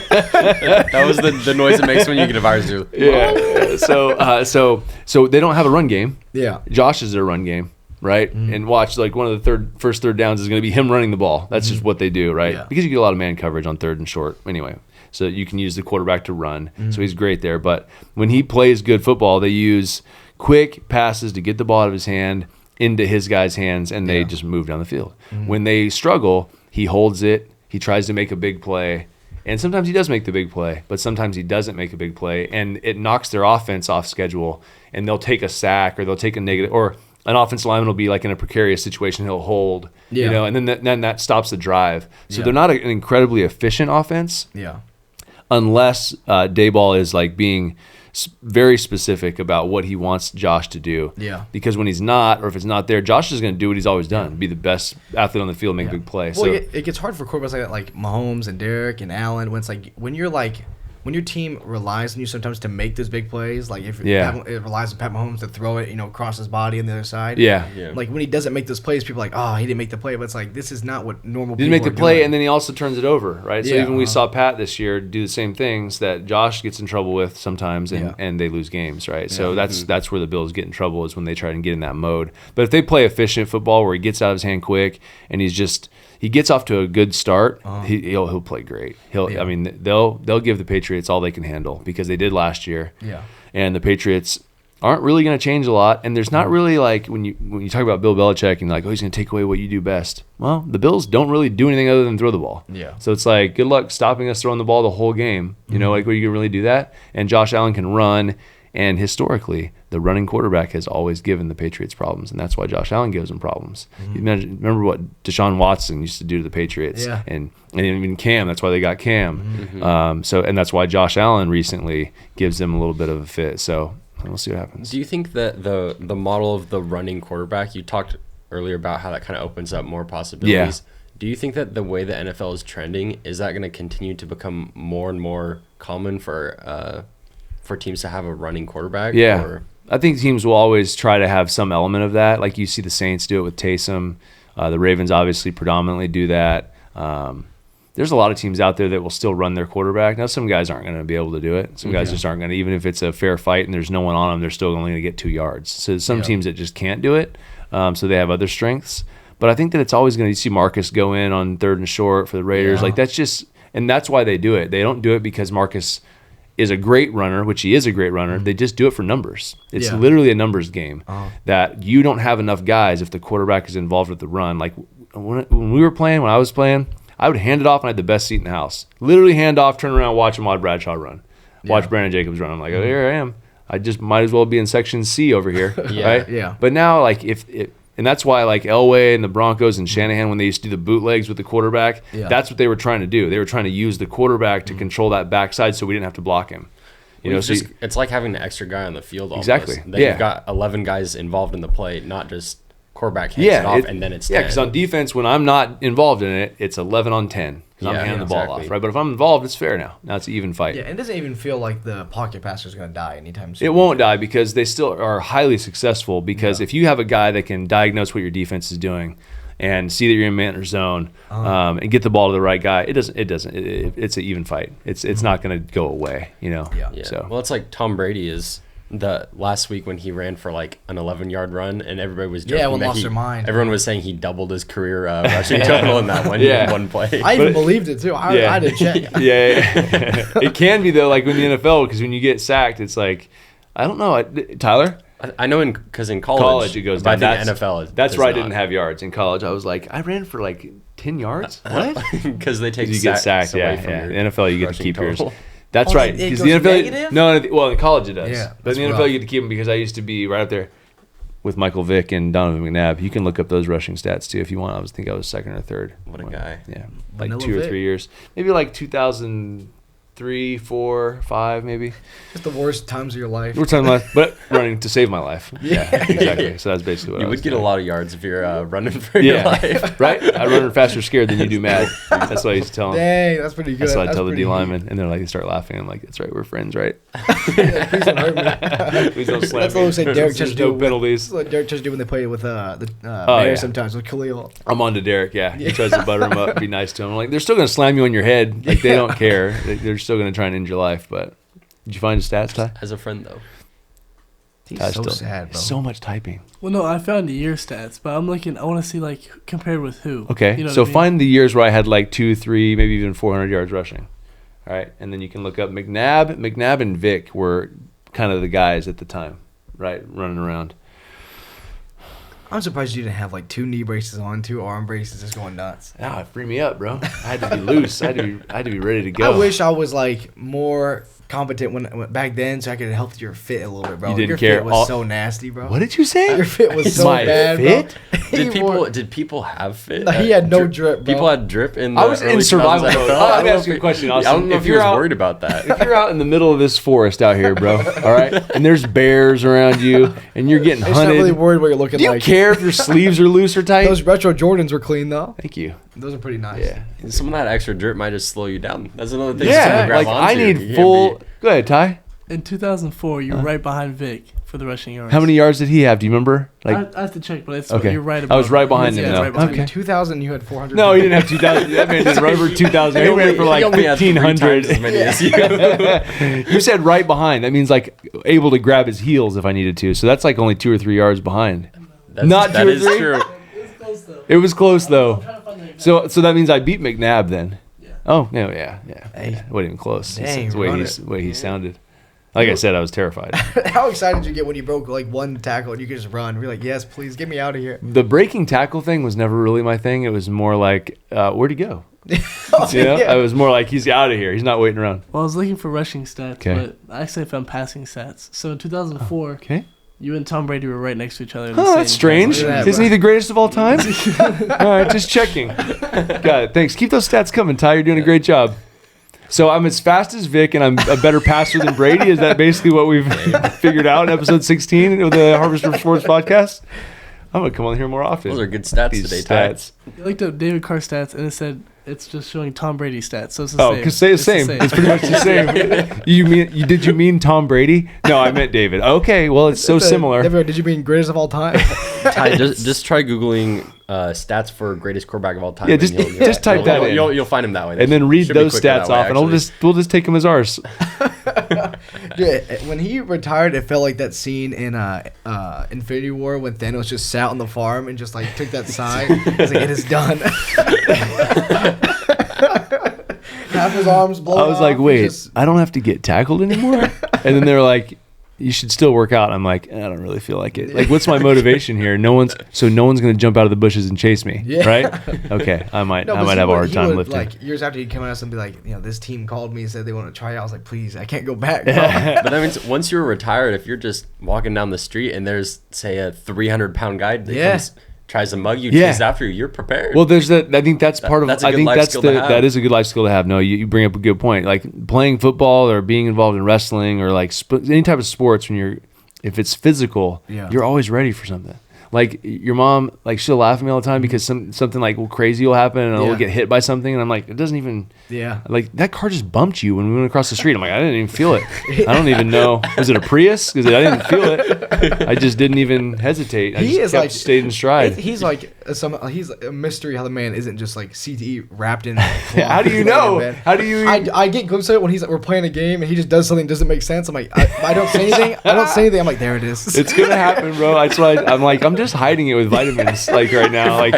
That was the noise it makes when you get a virus. Yeah. So they don't have a run game. Yeah. Josh is their run game, right? And watch, like, one of the first third downs is going to be him running the ball. That's just what they do, right? Yeah. Because you get a lot of man coverage on third and short. Anyway, so you can use the quarterback to run. So he's great there. But when he plays good football, they use quick passes to get the ball out of his hand into his guys' hands, and they just move down the field. When they struggle, he holds it. He tries to make a big play. And sometimes he does make the big play, but sometimes he doesn't make a big play, and it knocks their offense off schedule, and they'll take a sack or they'll take a negative, or an offensive lineman will be like in a precarious situation, he'll hold, and then that stops the drive. So they're not an incredibly efficient offense unless Daboll is like being very specific about what he wants Josh to do. Yeah. Because when he's not, or if it's not there, Josh is going to do what he's always done, be the best athlete on the field, make a big play. Well, it gets hard for quarterbacks like Mahomes and Derek and Allen when it's like when your team relies on you sometimes to make those big plays, like if it relies on Pat Mahomes to throw it, across his body on the other side. Yeah. Like when he doesn't make those plays, people are like, oh, he didn't make the play, but it's like this is not what normal people didn't make the are play, doing. and then he also turns it over, right? So even we saw Pat this year do the same things that Josh gets in trouble with sometimes, and they lose games, right? So that's where the Bills get in trouble, is when they try and get in that mode. But if they play efficient football where he gets out of his hand quick and he gets off to a good start, he'll play great. I mean, they'll give the Patriots all they can handle, because they did last year. Yeah. And the Patriots aren't really going to change a lot, and there's not really, like, when you talk about Bill Belichick and like, oh, he's going to take away what you do best. Well, the Bills don't really do anything other than throw the ball. Yeah. So it's like, good luck stopping us throwing the ball the whole game. Like, where you can really do that? And Josh Allen can run. And historically, the running quarterback has always given the Patriots problems, and that's why Josh Allen gives them problems. Remember what Deshaun Watson used to do to the Patriots, and even Cam. That's why they got Cam. And that's why Josh Allen recently gives them a little bit of a fit. So we'll see what happens. Do you think that the model of the running quarterback, you talked earlier about how that kind of opens up more possibilities? Yeah. Do you think that the way the NFL is trending, is that going to continue to become more and more common for teams to have a running quarterback? Yeah. Or? I think teams will always try to have some element of that. Like you see the Saints do it with Taysom. The Ravens obviously predominantly do that. there's a lot of teams out there that will still run their quarterback. Now, some guys aren't going to be able to do it. Some guys just aren't going to, even if it's a fair fight and there's no one on them, they're still only going to get 2 yards. So some teams that just can't do it, so they have other strengths. But I think that it's always going to see Marcus go in on 3rd and short for the Raiders. Like that's just, and that's why they do it. They don't do it because Marcus is a great runner, which he is a great runner. They just do it for numbers. It's literally a numbers game that you don't have enough guys if the quarterback is involved with the run. Like when we were playing, when I was playing, I would hand it off and I had the best seat in the house. Literally hand off, turn around, watch Ahmad Bradshaw run. Watch Brandon Jacobs run. I'm like, oh, here I am. I just might as well be in section C over here, right? Yeah. But now, like, and that's why, like, Elway and the Broncos and Shanahan, when they used to do the bootlegs with the quarterback, that's what they were trying to do. They were trying to use the quarterback to control that backside so we didn't have to block him. You know, it's like having an extra guy on the field almost. Exactly. Then you've got 11 guys involved in the play, not just quarterback hands it off and then it's 10. Yeah, because on defense, when I'm not involved in it, it's 11 on 10 because I'm handing the ball off, right? But if I'm involved, it's fair now. Now it's an even fight. Yeah, it doesn't even feel like the pocket passer is going to die anytime soon. It won't die because they still are highly successful because if you have a guy that can diagnose what your defense is doing and see that you're in man or zone and get the ball to the right guy, it's an even fight. It's not going to go away, you know? Yeah. So. Well, it's like Tom Brady is the last week when he ran for like an 11-yard run and everybody was joking everyone that lost their mind. Everyone was saying he doubled his career rushing total in that one play. I even believed it too. I had to check. It can be though, like in the NFL, because when you get sacked, it's like, I don't know, Tyler. I know because in college it goes down. down. I think NFL that's where I didn't have yards in college. I was like, I ran for like 10 yards. What? Because they take you get sacked. away Yeah, from your the NFL you get to keep total. yours. That's right. It Because goes the NFL, negative? well, in college it does. Yeah, But in the that's NFL rough. you get to keep them because I used to be right up there with Michael Vick and Donovan McNabb. You can look up those rushing stats too if you want. I think I was 2nd or 3rd. What a guy. Yeah, like Vanilla 2 or Vic. 3 years, maybe like 2003, 4, 5, maybe. Just the worst times of your life. We're talking about, but running to save my life. Yeah, exactly. So that's basically what You I was would get a doing. lot of yards if you're running for your life. Right? I run faster scared than you do mad. That's what I used to tell them. Dang, that's pretty good. That's what I tell the pretty D linemen, and they're like, they start laughing. I'm like, that's right, we're friends, right? Yeah, please don't hurt me. Please don't slam That's me. what we say Derek There's just no do. penalties. That's what Derek just do when they play with the yeah. Bears sometimes with Khalil. I'm on to Derek, He tries to butter him up, be nice to him. I'm like, they're still going to slam you on your head. Like, they don't care. They're still going to try and end your life. But did you find his stats, Ty? As a friend, though. He's Ty's so still- sad, bro. So much typing. Well, no, I found the year stats, but I'm looking. I want to see like compared with who. Okay, You know so what I mean? find the years where I had like 2, 3, maybe even 400 yards rushing. All right, and then you can look up McNabb and Vick were kind of the guys at the time, right, running around. I'm surprised you didn't have like 2 knee braces on, 2 arm braces, just going nuts. Ah, free me up, bro. I had to be loose. I had to be ready to go. I wish I was like more competent when back then, so I could help your fit a little bit, bro. You didn't your care. fit was so nasty, bro. What did you say? Your fit was so My bad, fit? bro. Did people have fit? No, he had no drip, bro. People had drip in the I was in early survival 2000s mode. NFL. Let me ask you a question, I Austin. don't know If if he you're was out- worried about that. If you're out in the middle of this forest out here, bro, all right, and there's bears around you, and you're getting I'm just not hunted, really worried what you're looking do you like. care if your sleeves are loose or tight? Those retro Jordans were clean though. Thank you. Those are pretty nice. Yeah. Some of that extra drip might just slow you down. That's another thing. Yeah, to grab like I onto. need You can't full. be- Go ahead, Ty. In 2004, you're right behind Vic for the rushing yards. How many yards did he have? Do you remember? Like, I have to check, but it's Okay. you're right. I was above right him. behind He's- him, yeah, though. right behind Okay. him. 2000, you had 400. no, he didn't have 2,000. That man didn't run for 2,000. He ran for like only had 3 times 1,500. as many as you. You said right behind. That means like able to grab his heels if I needed to. So that's like only 2 or 3 yards behind. Not that 2 or is 3? true. It's close though. It was close though. I'm trying to find the exact- So that means I beat McNabb then. Yeah. Oh no, yeah. Hey. It wasn't even close. Dang, It's the way run he's it. way he sounded. Like I said, I was terrified. How excited did you get when you broke like one tackle and you could just run? You're like, yes, please get me out of here. The breaking tackle thing was never really my thing. It was more like, where'd he go? Oh, You know, yeah. it was more like he's out of here. He's not waiting around. Well, I was looking for rushing stats, Okay. but I actually found passing stats. So in 2004, Okay. you and Tom Brady were right next to each other. in the Oh, that's same strange. Look at that, Isn't bro. he the greatest of all time? All right, just checking. Got it. Thanks. Keep those stats coming, Ty. You're doing a great job. So I'm as fast as Vic, and I'm a better passer than Brady. Is that basically what we've figured out in episode 16 of the Harvester Sports podcast? I'm gonna come on here more often. Those are good stats These today, Ty. stats. I looked up David Carr stats, and it said it's just showing Tom Brady stats. So it's the Oh, same. because say the It's same. It's pretty much the same. Did you mean Tom Brady? No, I meant David. Okay, well it's so similar. Did you mean greatest of all time? Ty, just try Googling stats for greatest quarterback of all time. Yeah, and just type that in. You'll find him that way. And then read Should be those quicker stats that way, off, and we'll just take them as ours. Yeah, when he retired, it felt like that scene in Infinity War when Thanos just sat on the farm and just like took that sign. He's like, it is done. Half his arms blown I was like, off, wait, I don't have to get tackled anymore? And then they were like, you should still work out. I'm like, I don't really feel like it. Like, what's my motivation here? No one's going to jump out of the bushes and chase me, right? Okay, I might have a hard time lifting. Like years after he'd come out and be like, this team called me and said they want to try out. I was like, please, I can't go back. But that means once you're retired, if you're just walking down the street and there's, say, a 300-pound guy that tries to mug you, chase after you, you're prepared. Well, there's that. I think that's part of. That's a good life skill to have. That is a good life skill to have. No, you bring up a good point. Like playing football or being involved in wrestling or like any type of sports, if it's physical, you're always ready for something. Like your mom, like she'll laugh at me all the time because something like crazy will happen and I'll get hit by something and I'm like, it doesn't even. Yeah. Like that car just bumped you when we went across the street. I'm like, I didn't even feel it. I don't even know. Was it a Prius? Because I didn't feel it. I just didn't even hesitate. Stayed in stride. He's like he's a mystery how the man isn't just like CTE wrapped in. How do you know? How do you? I get glimpses of it when he's like, we're playing a game and he just does something that doesn't make sense. I'm like, I don't say anything. I don't say anything. I'm like, there it is. It's gonna happen, bro. That's why I'm like, I'm just hiding it with vitamins. Like right now, like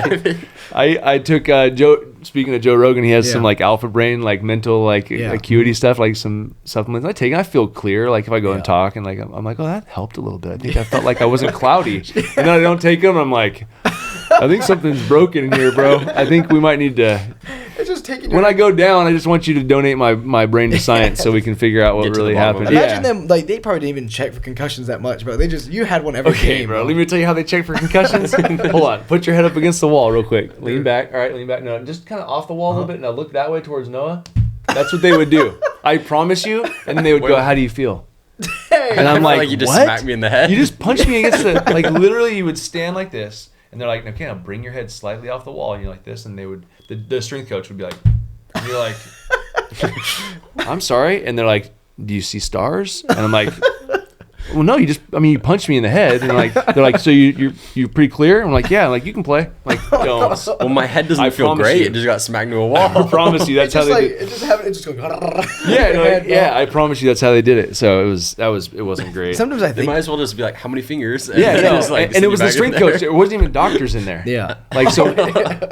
I took Joe. Speaking of Joe Rogan, he has some like alpha brain, like mental, like acuity stuff, like some supplements. I take. I feel clear. Like if I go and talk, and like I'm like, oh, that helped a little bit. I think I felt like I wasn't cloudy. And then I don't take them. I'm like, I think something's broken in here, bro. I think we might need to. It's just taking. When I go down, I just want you to donate my brain to science so we can figure out what really happened. Imagine them like they probably didn't even check for concussions that much, bro. You had one every game, bro. Let me tell you how they check for concussions. Hold on, put your head up against the wall real quick. Lean back. All right, lean back. No, just kind of off the wall a little bit. Now look that way towards Noah. That's what they would do. I promise you. And then they would go, "How do you feel?" And I'm like, you just what? smacked me in the head. You just punched me against the like. Literally, you would stand like this, and they're like, "Okay, now bring your head slightly off the wall." And you're like this, and they would. The strength coach would be like. And you're like, I'm sorry. And they're like, do you see stars? And I'm like, well, no, you punched me in the head. And they're like, so you're pretty clear? I'm like, yeah. I'm like, you can play. I'm like, don't. Well, my head doesn't feel great. It just got smacked into a wall. I promise you, that's how they did it. It just goes. Yeah, I promise you, that's how they did it. So it wasn't great. Sometimes I think they might as well just be like, how many fingers? And and it was the strength coach. There wasn't even doctors in there. Yeah. Like, so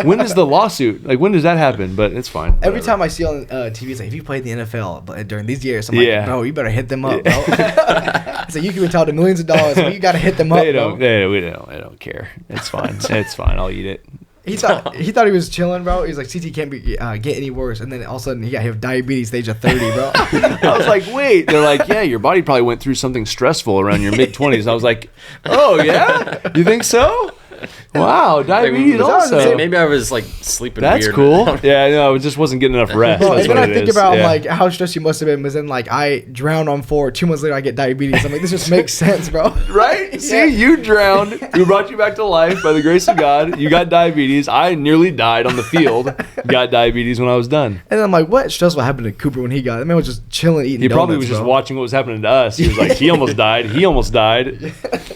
when is the lawsuit? Like, when does that happen? But it's fine. Every time I see on TV, it's like, if you played in the NFL during these years, I'm like, bro, you better hit them up, bro. It's like, you can be entitled to millions of dollars, but you got to hit them up, They don't care. It's fine. It's fine. I'll eat it. He thought he was chilling, bro. He's like, CT can't get any worse. And then all of a sudden, he got diabetes stage of 30, bro. I was like, wait. They're like, yeah, your body probably went through something stressful around your mid-20s. I was like, oh, yeah? You think so? Wow, diabetes also. Maybe I was like sleeping That's weird. cool. Yeah, no, it just wasn't getting enough rest. Bro, That's and then what I it think is. about like how stressed you must have been. Was then like I drowned on 4. 2 months later, I get diabetes. I'm like, this just makes sense, bro. Right? See, you drowned. We brought you back to life by the grace of God. You got diabetes. I nearly died on the field. Got diabetes when I was done. And then I'm like, what stressful happened to Cooper when he got it? The man was just chilling, eating. He probably donuts, was just bro. watching what was happening to us. He was like, he almost died. He almost died.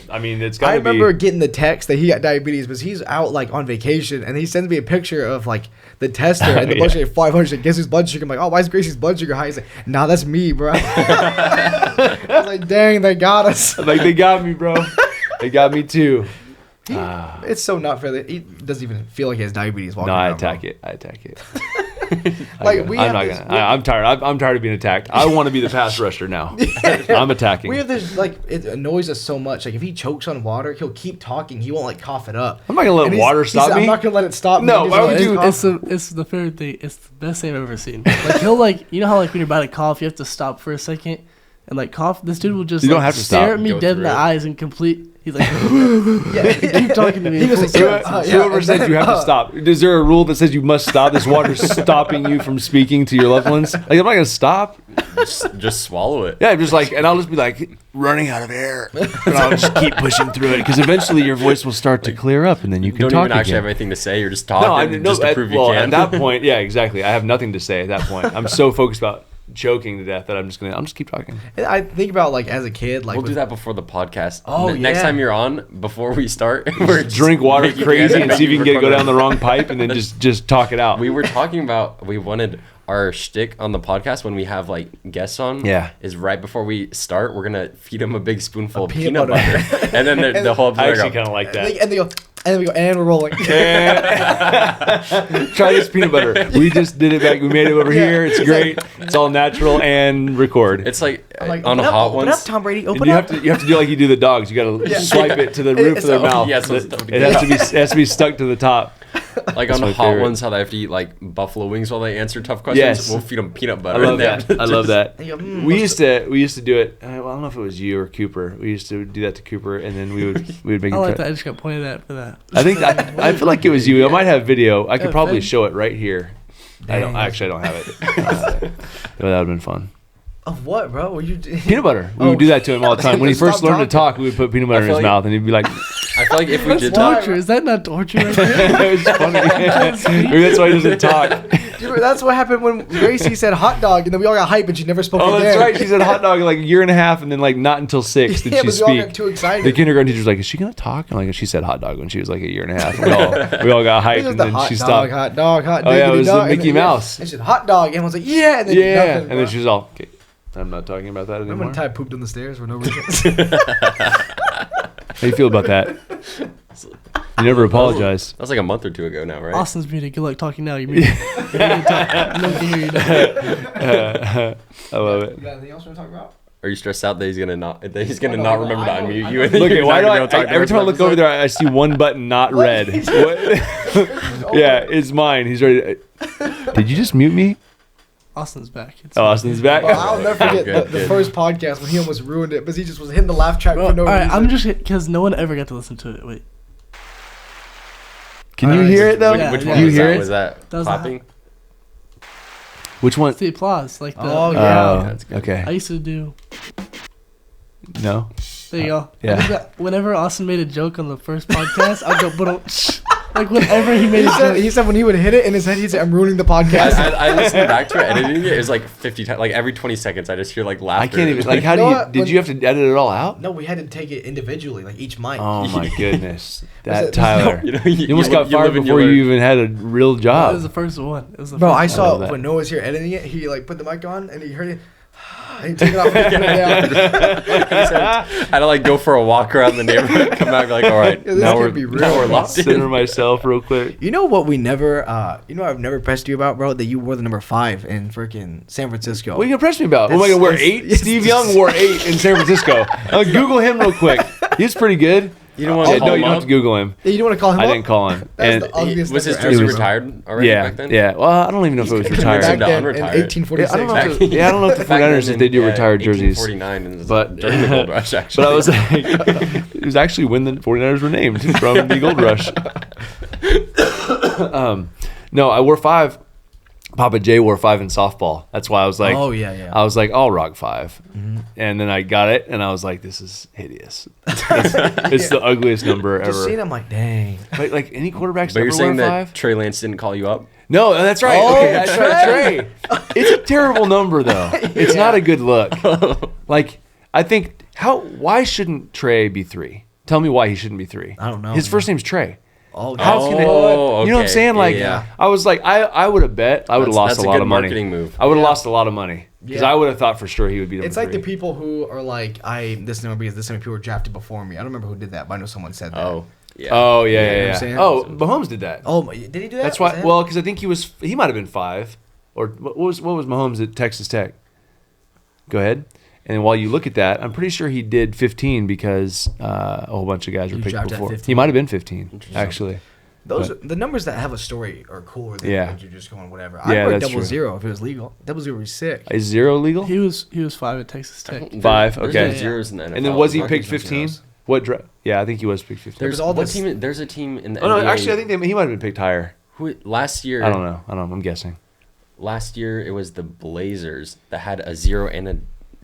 I mean, it's got to be. I remember getting the text that he got diabetes, but he's out like on vacation, and he sends me a picture of like the tester and the blood sugar 500. Guess his blood sugar? I'm like, oh, why is Gracie's blood sugar high? He's like, nah, that's me, bro. I was like, dang, they got us. Like, they got me, bro. They got me too. It's so not fair that he doesn't even feel like he has diabetes. No, I attack it. Like I'm tired. I'm tired of being attacked. I want to be the pass rusher now. I'm attacking. We have this like it annoys us so much. Like if he chokes on water, he'll keep talking. He won't like cough it up. I'm not gonna let water stop me. I'm not gonna let it stop me. No, why would you? It's the favorite thing. It's the best thing I've ever seen. Like he'll like, you know how like when you're about to cough, you have to stop for a second and like cough. This dude will just don't have to stare stop. at me dead in the eyes and complete. He's like, keep talking to me. He was like, whoever said you have to stop. Is there a rule that says you must stop? This water's stopping you from speaking to your loved ones? Like, I'm not gonna stop. Just swallow it. Yeah, I'm just like, and I'll just be like running out of air, and I'll just keep pushing through it because eventually your voice will start to clear up, and then you can talk don't even actually again. have anything to say. You're just talking just to prove you can. At that point, yeah, exactly. I have nothing to say at that point. I'm so focused about choking to death that I'm just keep talking. And I think about like as a kid, like We'll do that before the podcast. Oh, Next yeah. time you're on, before we start, we're just Drink water making- crazy and making see if you can get it go record down the wrong pipe and then just talk it out. We were talking about we wanted our shtick on the podcast when we have like guests on. Yeah. Is right before we start, we're gonna feed them a big spoonful of peanut peanut butter, and then the whole I episode actually go, kind of like that. and they go, and we go, and we're rolling. Try this peanut butter. We just did it back. We made it over here. It's great. It's all natural and record. It's like, I'm like, on open hot up, ones. Open up, Tom Brady. And Open you up. have to do like you do the dogs. You got to swipe it to the roof of their mouth. yes, it it's- has to be stuck to the top. Like That's on my hot favorite. ones, how they have to eat like buffalo wings while they answer tough questions. Yes. We'll feed them peanut I butter. love and they have that. to I love just- that. And you go, We used to do it. Well, I don't know if it was you or Cooper. We used to do that to Cooper, and then we would make I him like try- that. I just got pointed at for that. I feel like it was you. I might have video. I could Oh, probably thank- show it right here. I Dang. don't have it. That would have been fun. Of what, bro? Were you Peanut butter. We Oh. would do that to him all the time. When he Stop first learned to talking. talk, we would put peanut butter in feel his like- mouth, and he'd be like, I feel like if we That's did why- that, torture. Is that not torture right there? it was funny. Maybe that's why he doesn't talk. Dude, that's what happened when Gracie said hot dog, and then we all got hype, and she never spoke Oh, again. that's right. She said hot dog like a year and a half, and then like not until 6 did Yeah, she but we all got speak. too excited. The kindergarten teacher's like, is she gonna talk? And like she said hot dog when she was like a year and a half. We all got It hyped, was and the then hot she dog, stopped. hot dog, hot Oh, yeah, it diggity was the dog, and Mickey then, Mouse. And she said hot dog, and everyone's like, yeah, and then Yeah, nothing, and then bro. she was all, okay, I'm not talking about that Remember when anymore. Ty pooped on the stairs for no reason? How do you feel about that? You never apologized. that was like a month or two ago now, right? Austin's muted. Good luck talking now. You're muted. You can talk. No one can hear you now. I love it. You got anything else you want to talk about? Are you stressed out that he's gonna not no, remember to I unmute know. you? And then Look you're at why do not I, gonna talk the every rest time I of the look over episode? there, I see one button not red. What? Yeah, it's mine. He's ready. Did you just mute me? Austin's back. It's Oh, Austin's back. Well, I'll never forget Good, the good. first podcast when he almost ruined it because he just was hitting the laugh track Bro, for no all right, reason. I'm just because no one ever got to listen to it. Wait, Can you hear it though? Yeah, Which yeah. one You was hear that? it? Was that That was clapping? Which one? it's the applause. Like the Oh, Oh, yeah. That's good. okay. I used to do. No. There you go. Yeah. I did that whenever Austin made a joke on the first podcast, I'd go, but like whenever he made a joke. He said when he would hit it in his head, he'd say, "I'm ruining the podcast." I listened back to it, editing it. It was like 50 times. Like every 20 seconds, I just hear like laughter. I can't even. Like, how You do know you? what? Did you have to edit it all out? No, we had to take it individually, like each mic. Oh my goodness, There's that Tyler. You know, You almost got you fired live and before learn. you even had a real It was job. the first one. It was the Bro, first I one. saw love that. when Noah was here editing it, he like put the mic on and he heard it. And he took it off and put it down. I had to like go for a walk around the neighborhood, come back, and be like, all right, Yeah, this now can't we're be real. now we're locked Center in. myself real quick. You know what we never, I've never pressed you about, bro? That you wore the number 5 in freaking San Francisco. What are you gonna press me about? What am I gonna wear 8? Steve Young wore 8 in San Francisco. Google him real quick. He's pretty good. You don't want to Yeah, call no, him you don't have up? to Google him. Yeah, you don't want to call him I up? didn't call him. That's And the ugliest Was his number jersey ever, bro. retired already yeah, back then? yeah. Well, I don't even know if it was retired. Back To then in unretire. Yeah, 1846. I don't know. Back- If the, yeah, I don't know if the Back 49ers then if they do in, retired jerseys. 1849 and But during the gold rush, actually. But I was like, it was actually when the 49ers were named from the Gold Rush. No, I wore 5. Papa J wore 5 in softball. That's why I was like, Oh, yeah, yeah. I was like, I'll rock 5. Mm-hmm. And then I got it, and I was like, this is hideous. It's the ugliest number Just seeing ever. him like, dang. Like any quarterbacks But ever you're saying wear that 5? Trey Lance didn't call you up? No, that's right. Oh, Okay, that's right, Trey. It's a terrible number, though. It's not a good look. Like, I think, why shouldn't Trey be 3? Tell me why he shouldn't be 3. I don't know, His man. first name's Trey. Oh, How can it? Oh, You know what I'm okay. saying? Like, Yeah. I was like, I would have bet. I would have lost That's a a lot good of money. marketing move. I would have Yeah. lost a lot of money because Yeah. I would have thought for sure he would be number It's like 3. the people who are like, this number because this many people were drafted before me. I don't remember who did that, but I know someone said that. Oh, yeah. Oh You know what yeah, I'm yeah. saying? Oh, Mahomes did that. Oh, did he do that? That's Was why. that- Well, because I think he might have been 5, or what was Mahomes at Texas Tech? Go ahead. And while you look at that, I'm pretty sure he did 15 because a whole bunch of guys were He picked drafted at before. 15. He might have been 15 actually. the numbers that have a story are cooler than Yeah. the ones you're just going whatever. Yeah, I'd wear that's true. 00 if it was legal. 00 would be sick. Is 0 legal? He was 5 at Texas Tech. 5, There's okay. no zeros in the NFL. And then was he There's picked no 15? zeros. What? Yeah, I think he was picked 15. There's all what this- team? There's a team in the Oh no, NBA. actually, I think he might have been picked higher. who last year. I don't know. I'm guessing. Last year it was the Blazers that had a 0 and a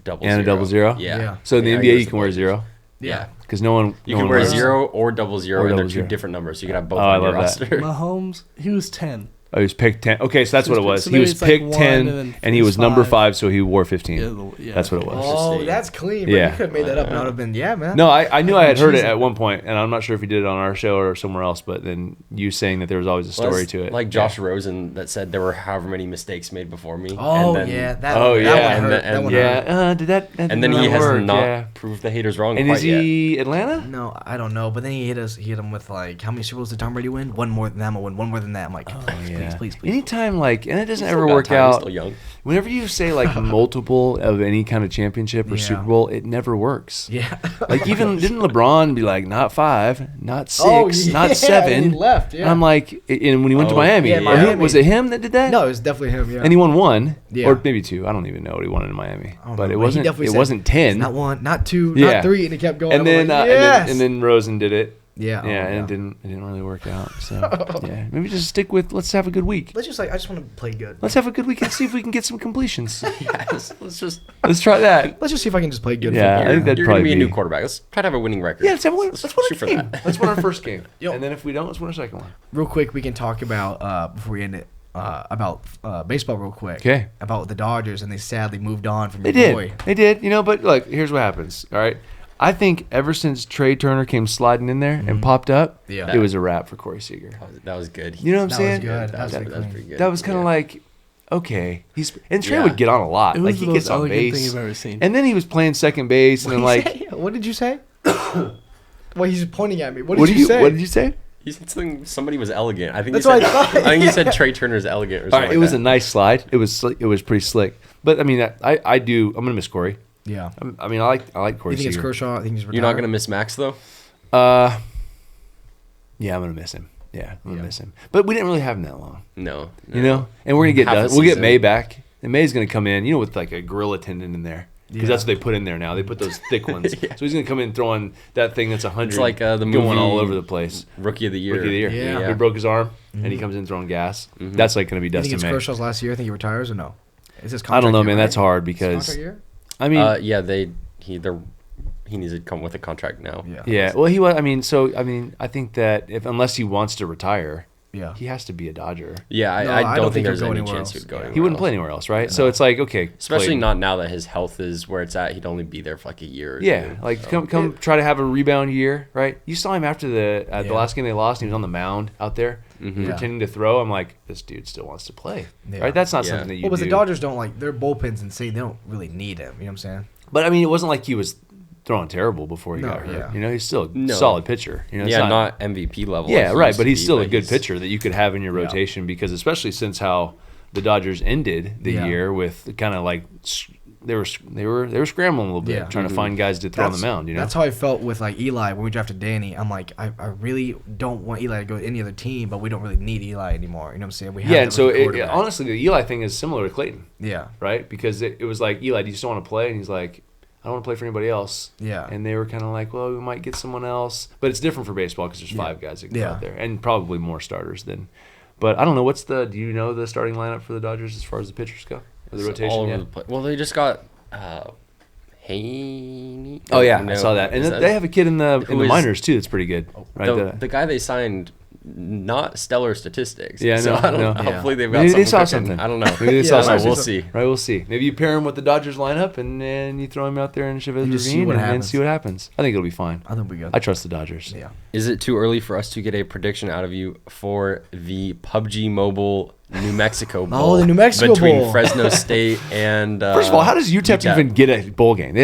double And a 0. double 0? Yeah. Yeah. So in the Yeah, NBA, it was you the can wear Blazers. 0 Yeah. because no one. You no can one wear wears 0 or double 0, Or and they're double two 0. different numbers. You can have both Oh, I on your love that. roster. Mahomes, he was 10. Oh, he was picked 10. Okay, so that's what it was. So He was maybe it's like picked 1 10, and then and he was he's number 5. 5, so he wore 15. Yeah, That's what it was. Oh, see. that's clean. Bro. Yeah. You could have made that up, and I would have been, yeah, man. No, I knew I had heard it cheesy. at one point, and I'm not sure if he did it on our show or somewhere else, but then you saying that there was always a story to it. Like Josh Rosen that said there were however many mistakes made before me. Oh, and then, yeah. That Oh, one, yeah. That one And hurt. the- That and one Yeah, hurt. did that? And then he did has work, not yeah. proved the haters wrong And quite is he Atlanta? No, I don't know. But then he hit him with like, how many Super Bowls did Tom Brady win? One more than that. I'm gonna win one more than that. I'm like, please. Anytime, like, and it yet. doesn't He's ever still got work time, he's out. Still young. Whenever you say like multiple of any kind of championship or Yeah. Super Bowl, it never works. Yeah. Like even didn't LeBron be like not 5, not 6, Oh, yeah, not and 7? he left, yeah. And I'm like, and when he went to Oh, Miami, yeah, or Miami. was it him that did that? No, it was definitely him. Yeah. And he won 1, Yeah. or maybe 2. I don't even know what he won in Miami, I don't but know, it he wasn't. definitely It said, wasn't 10. Not 1, not 2, Yeah. not 3, and he kept going. And I'm then, like, yes. and then Rosen did it. Yeah. Yeah, oh, and it didn't really work out. So yeah, maybe just stick with. Let's have a good week. Let's just I just want to play good. Let's have a good week and see if we can get some completions. Yes, Let's try that. Let's just see if I can just play good. Yeah, for I you. think that'd You're gonna probably be a new be- quarterback. Let's try to have a winning record. Yeah, let's win shoot our for game. that. Let's win our first game. Yo. And then if we don't, let's win our second one. Real quick, we can talk about before we end it about baseball real quick. Okay. About the Dodgers, and they sadly moved on from They your did. boy. They did. You know, but look, here's what happens. All right. I think ever since Trey Turner came sliding in there and popped up, Yeah. it was a wrap for Corey Seager. That was good. You know what I'm That saying? was good. That was pretty clean. pretty good. That was kind of Yeah. like, okay, and Trey Yeah. would get on a lot. It was Like the he most gets on elegant thing base, you've ever seen. and then he was playing second base, and then like, What did you say? Well, he's pointing at me. What what did did you say? What did you say? He said somebody was elegant. I think That's he said, what I thought. I think he said Trey Turner's elegant or All something. right, it was a nice slide. It was pretty slick. But I mean, I do. I'm gonna miss Corey. Yeah. I mean, I like Corey You think it's Seager. Kershaw? I think he's retired. You're not gonna miss Max though. Yeah, I'm gonna miss him. Yeah, I'm gonna miss him. But we didn't really have him that long, No. you know. And we're gonna get Half a we'll get season. May back, and May's gonna come in, you know, with like a gorilla tendon in there. Because Yeah. that's what they put in there now. They put those thick ones. Yeah. So he's gonna come in throwing that thing that's 100. It's like the going movie all over the place. Rookie of the Year. Rookie of the year. Yeah. He broke his arm, and he comes in throwing gas. That's like gonna be You think Dustin it's May. Kershaw's last year? I think he retires or no? Is this I don't know, contract year, man. right? That's hard Is it contract because year? I mean, Yeah, he needs to come with a contract now. Yeah. yeah. Well, he was. I mean, I think that unless he wants to retire, Yeah. he has to be a Dodger. Yeah, No, I don't think he'll there's go any anywhere chance else. he would go anywhere He wouldn't play else. anywhere else, right? So it's like, okay, Especially played. not now that his health is where it's at. He'd only be there for like a year or Yeah, two. like So- come try to have a rebound year, right? You saw him after the Yeah. last game they lost. And he was on the mound out there Yeah. pretending to throw. I'm like, this dude still wants to play, Yeah. right? That's not Yeah. something that you Well, but do. the Dodgers don't like their bullpen's insane. They don't really need him. You know what I'm saying? But I mean, it wasn't like he was throwing terrible before he No, got hurt. yeah. You know, he's still a No. solid pitcher. You know, it's Yeah, not MVP level. Yeah, as he right. used But to he's be, still a but good he's- pitcher that you could have in your Yeah. rotation because, especially since how the Dodgers ended the Yeah. year with kind of like they were scrambling a little bit, Yeah. trying to find guys to throw on the mound. You know, That's how I felt with like Eli when we drafted Danny. I'm like, I really don't want Eli to go to any other team, but we don't really need Eli anymore. You know what I'm saying? We have yeah. that And so rookie quarterback. honestly, the Eli thing is similar to Clayton, yeah, right? Because it was like, Eli, do you still want to play? And he's like, I don't want to play for anybody else. yeah. And they were kind of like, well, we might get someone else. But it's different for baseball because there's 5 guys that go Yeah. out there and probably more starters than. But I don't know. Do you know the starting lineup for the Dodgers as far as the pitchers go? Or the It's rotation? all over Yeah. the place. Well, they just got Haney. Oh yeah, No, I saw that. And is they have a kid in the who is- minors too. That's pretty good. Right. the guy they signed, not stellar statistics. Yeah, so no, I don't, no. Hopefully they've got Maybe they something saw cooking. something. I don't know. Maybe they Yeah, saw I something. know. We'll see. Right, we'll see. Maybe you pair him with the Dodgers lineup, and then you throw him out there in Chavez And just see Ravine what and happens. see what happens. I think it'll be fine. I think we good. I trust the Dodgers. Yeah. Is it too early for us to get a prediction out of you for the PUBG Mobile New Mexico Bowl? Oh, the New Mexico between Bowl. Fresno State and First of all, how does UTEP even get a bowl game? They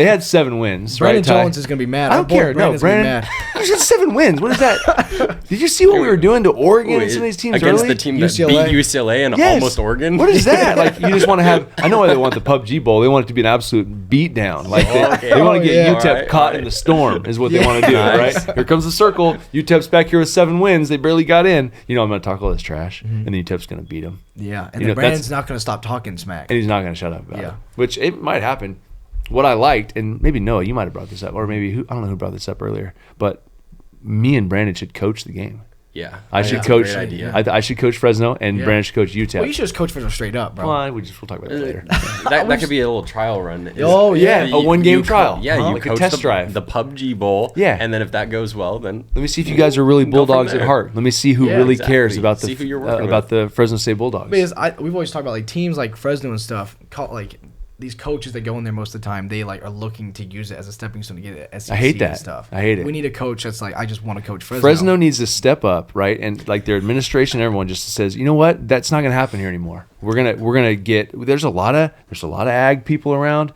had 7 wins. Brandon right, Ty? Jones is gonna be mad. I Our don't boy care. No, Brandon's gonna be Brandon. mad. There's just 7 wins. What is that? Did you see what we were doing to Oregon and some of these teams against early? the team that UCLA. beat UCLA and Yes. almost Oregon? What is that? Like, you just want to have. I know why they want the PUBG Bowl. They want it to be an absolute beatdown. Like Okay. they want to get Oh, yeah. UTEP Alright, caught alright. in the storm is what they want to do. Nice. Right? Here comes the circle. UTEP's back here with 7 wins. They barely got in. You know I'm going to talk all this trash, and then UTEP's going to beat them, Yeah, and You then know, Brandon's not gonna stop talking smack. and he's not going to shut up about Yeah. it. Which it might happen. What I liked, and maybe Noah, you might have brought this up, or maybe I don't know who brought this up earlier, but me and Brandon should coach the game. Yeah, I should that's a coach. great idea. I should coach Fresno, and Yeah. Brandon should coach UTEP. Well, you should just coach Fresno straight up, bro. Well, we'll talk about that later. that could be a little trial run. Oh, yeah. A one-game trial. Yeah, you Like a coach test drive. the PUBG Bowl. Yeah. And then if that goes well, then Let me see if you guys are really Go from Bulldogs at there. heart. Let me see who Yeah, really exactly. cares about See who you're working about the Fresno State Bulldogs. Because we've always talked about like teams like Fresno and stuff, like these coaches that go in there most of the time, they like are looking to use it as a stepping stone to get it SEC I hate and that. stuff. I hate it. We need a coach that's like, I just want to coach Fresno. Fresno needs to step up, right? And like their administration, everyone just says, you know what? That's not going to happen here anymore. We're gonna get. There's a lot of ag people around.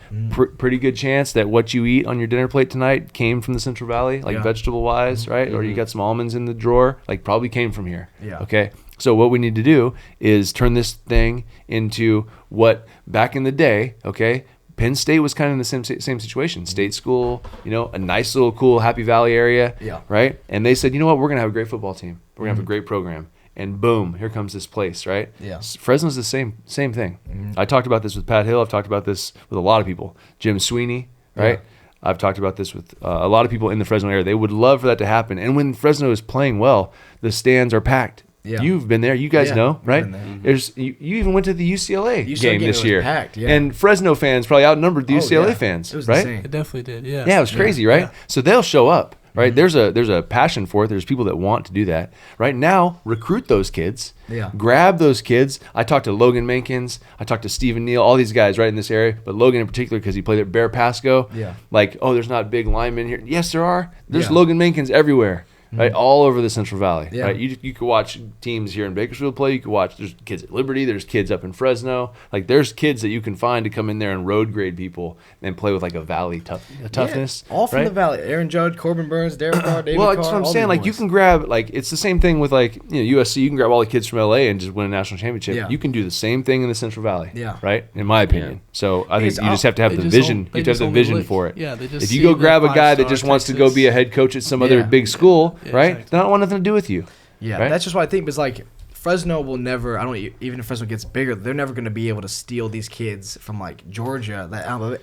Pretty good chance that what you eat on your dinner plate tonight came from the Central Valley, like Yeah. vegetable wise, right? Or you got some almonds in the drawer, like probably came from here. Yeah. Okay. So what we need to do is turn this thing into what back in the day, okay. Penn State was kind of in the same situation. State school, a nice little cool Happy Valley area, Yeah. right? And they said, you know what, we're going to have a great football team. We're going to have a great program. And boom, here comes this place, right? Yeah. Fresno's the same thing. I talked about this with Pat Hill. I've talked about this with a lot of people. Jim Sweeney, right? Yeah. I've talked about this with a lot of people in the Fresno area. They would love for that to happen. And when Fresno is playing well, the stands are packed. Yeah. You've been there. You guys Yeah, know, I've right? been there. There's you even went to the UCLA game this was year. packed, yeah. And Fresno fans probably outnumbered the Oh, UCLA yeah. fans, It was right? insane. It definitely did. Yeah. Yeah, it was crazy, right? Yeah. So they'll show up, right? There's a passion for it. There's people that want to do that. Right now, recruit those kids. Yeah. Grab those kids. I talked to Logan Mankins. I talked to Stephen Neal, all these guys right in this area, but Logan in particular because he played at Bear Pasco. Yeah. Like, oh, there's not big linemen here. Yes, there are. There's Yeah. Logan Mankins everywhere. Right, all over the Central Valley. Yeah. Right, you could watch teams here in Bakersfield play. You could watch. There's kids at Liberty. There's kids up in Fresno. Like there's kids that you can find to come in there and road grade people and play with like a valley toughness. Yeah, all from right? the Valley. Aaron Judge, Corbin Burns, Derek Carr, David Well, Carr. that's what I'm all saying. these Like you boys. can grab like it's the same thing with like USC. You can grab all the kids from LA and just win a national championship. Yeah. You can do the same thing in the Central Valley. Yeah. Right. In my opinion. So I think Because you just have to have they the just vision. own- You they have to have just the own the vision league. for it. Yeah, they just if you see go the grab a guy that 5-star just wants to go Texas. be a head coach at some other Yeah. big school, Yeah, right? exactly. They don't want nothing to do with you. Yeah, right? that's just what I think. Because like Fresno will never. Even if Fresno gets bigger, they're never going to be able to steal these kids from like Georgia.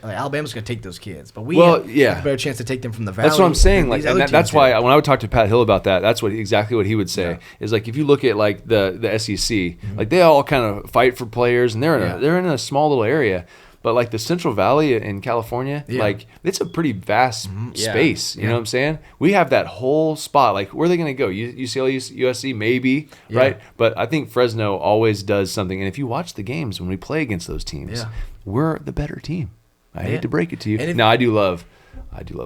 Alabama's going to take those kids, but we have a better chance to take them from the Valley. That's what I'm saying. than Like, these and other that's teams why do. when I would talk to Pat Hill about that, that's exactly what he would say. Yeah. Is like if you look at like the SEC, like they all kind of fight for players, and they're in a small little area. But like the Central Valley in California, Yeah. like it's a pretty vast Yeah. space. You know what I'm saying? We have that whole spot. Like where are they going to go? UCLA, USC, maybe, Yeah. right? But I think Fresno always does something. And if you watch the games when we play against those teams, Yeah. we're the better team. I Yeah. hate to break it to you. And if- Now I do love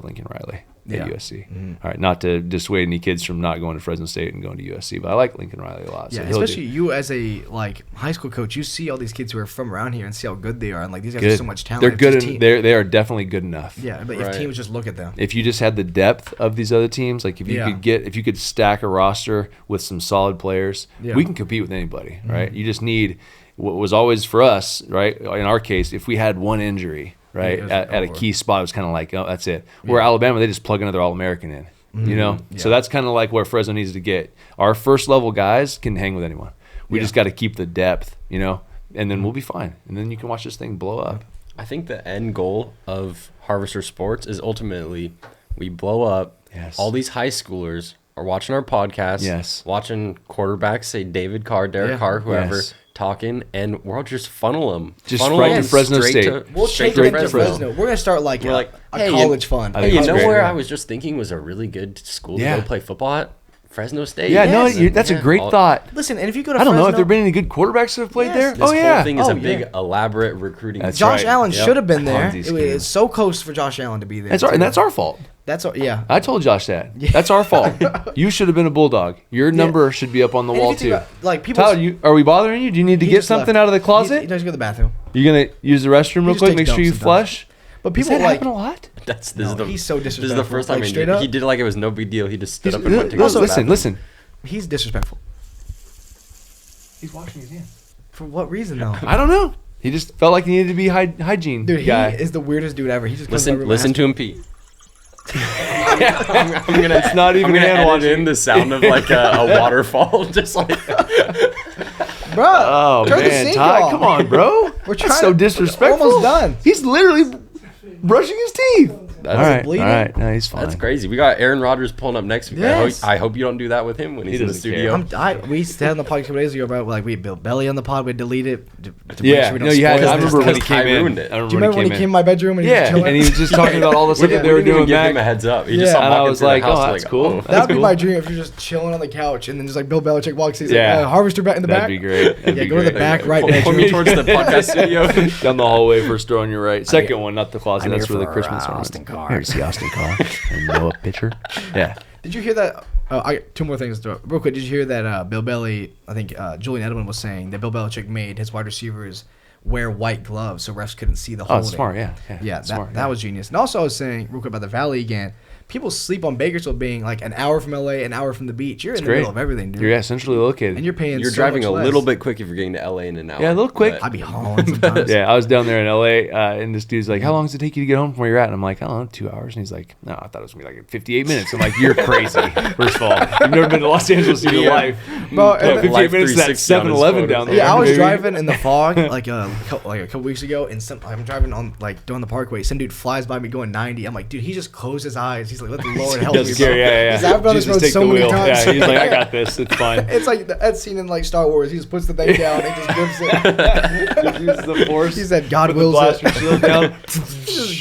Lincoln Riley at Yeah. USC. All right, not to dissuade any kids from not going to Fresno State and going to USC, but I like Lincoln Riley a lot. So Yeah, he'll do- especially you as a like high school coach, you see all these kids who are from around here and see how good they are, and like these guys good. have so much talent. They're If good. just And team- they are definitely good enough. yeah, but Right. if teams just look at them, If you just had the depth of these other teams, like if you Yeah. if you could stack a roster with some solid players, Yeah. we can compete with anybody, right? You just need what was always for us, right? In our case, if we had one injury, right, it was at a over. key spot, it was kind of like, oh, that's it. Where Alabama, they just plug another All-American in, you know? So Yeah. that's kind of like where Fresno needs to get. Our first level guys can hang with anyone. We Yeah. just got to keep the depth, you know, and then we'll be fine. And then you can watch this thing blow up. I think the end goal of Harvester Sports is ultimately we blow up. Yes. All these high schoolers are watching our podcast. Yes. Watching quarterbacks, say David Carr, Derek Yeah. Carr, whoever, Yes. talking, and we'll just funnel them. Just funnel right to them Fresno straight State. we'll straight take to them to Fresno. Fresno. We're gonna start like We're like, a hey, college fund. I Hey, think you it's know great. where I was just thinking was a really good school to Yeah. go play football at? Fresno State. Yeah, no, Yes. that's a great All- thought. Listen, and if you go to I don't know if Fresno- there have been any good quarterbacks that have played Yes. there. This Oh, whole yeah. thing is Oh, a big, yeah. elaborate recruiting. That's Josh right. Allen Yep. should have been there. Ponzi It scheme. was so close for Josh Allen to be there. That's our, and that's our fault. That's yeah. I told Josh that. That's our fault. You should have been a Bulldog. Your number should be up on the And if wall you think too. about- like people. Tyler, are we bothering you? Do you need to he get just something left. out of the He closet? does go to the bathroom. You gonna use the restroom real just quick? takes Make sure dumps you sometimes. flush. But Does people that like. happen a lot? This No, is the he's so This is the disrespectful. first time Like, I straight knew. up? He did it like it was no big deal. He just stood up and He's- went to go to the listen, bathroom. listen. He's disrespectful. He's washing his hands. For what reason though? I don't know. He just felt like he needed to be hygiene Dude, he guy. is the weirdest dude ever. He just comes over Listen my to him pee. I'm gonna. It's not even I'm gonna hand edit washing. in the sound of like a waterfall, just like. bro. Oh turn the man, sink Ty, off. come on, bro. We're That's trying so to- disrespectful. We're almost done. He's literally brushing his teeth. That's, All right. bleeding? All right. No, he's fine. that's crazy. We got Aaron Rodgers pulling up next week. Yes. I hope you don't do that with him when he's in the doesn't studio. We said on the podcast a couple days ago about like we Bill Belly on the pod. We delete it. To make Yeah. sure we don't No, you had. spoil I it. remember when he Because Ty came in. ruined it. I Do you remember when he came in my bedroom and he was Yeah, chilling? and he was just talking about all the We stuff that didn't, they were we didn't even doing give him a back. heads up. He Yeah. just saw And I walking was through the like, house, oh, that's cool. oh. That would be cool. my dream if you're just chilling on the couch and then just like Bill Belichick walks in. He's Yeah. like, Harvester back in the That'd back. be great. That'd Yeah, be go to the great. back right Point me bedroom. towards the podcast studio. Down the hallway, first door on your right. Second one, not the closet. I'm That's here for the for, Christmas Austin ornaments. Carr. Here to see Austin Carr and Noah Pitcher. Yeah. Did you hear that? I got two more things to real quick. Did you hear that Bill Belly, I think Julian Edelman was saying that Bill Belichick made his wide receivers wear white gloves so refs couldn't see the Oh, holding. it's smart. Yeah. Yeah, smart. that was genius. And also I was saying real quick about the Valley again. People sleep on Bakersfield being like an hour from LA, an hour from the beach. You're in the great. middle of everything, dude. You're centrally located. And you're paying You're so driving much a less. little bit quick if you're getting to LA in an hour. Yeah, a little quick. but- I'd be hauling sometimes. Yeah, I was down there in LA, and this dude's like, "How long does it take you to get home from where you're at?" And I'm like, "I don't know, 2 hours." And he's like, "No, I thought it was gonna be like 58 minutes." I'm like, "You're crazy." First of all, you've never been to Los Angeles in your life. Bro, and What, then- 58 Life minutes to that 360 on his 7-Eleven photos. down there. Yeah, I was baby. driving in the fog like a couple weeks ago, and I'm driving on like doing the Parkway. Some dude flies by me going 90. I'm like, dude, he just closed his eyes. He's like, let the Lord help me, Doesn't bro. care. Yeah. He's- I've been on this Jesus, road take so the many wheel. times. Yeah, he's like, "I got this. It's fine." It's like that scene in like Star Wars. He just puts the thing down and just grips it. Uses the force. He said, "God Put the wills blaster it." shield down.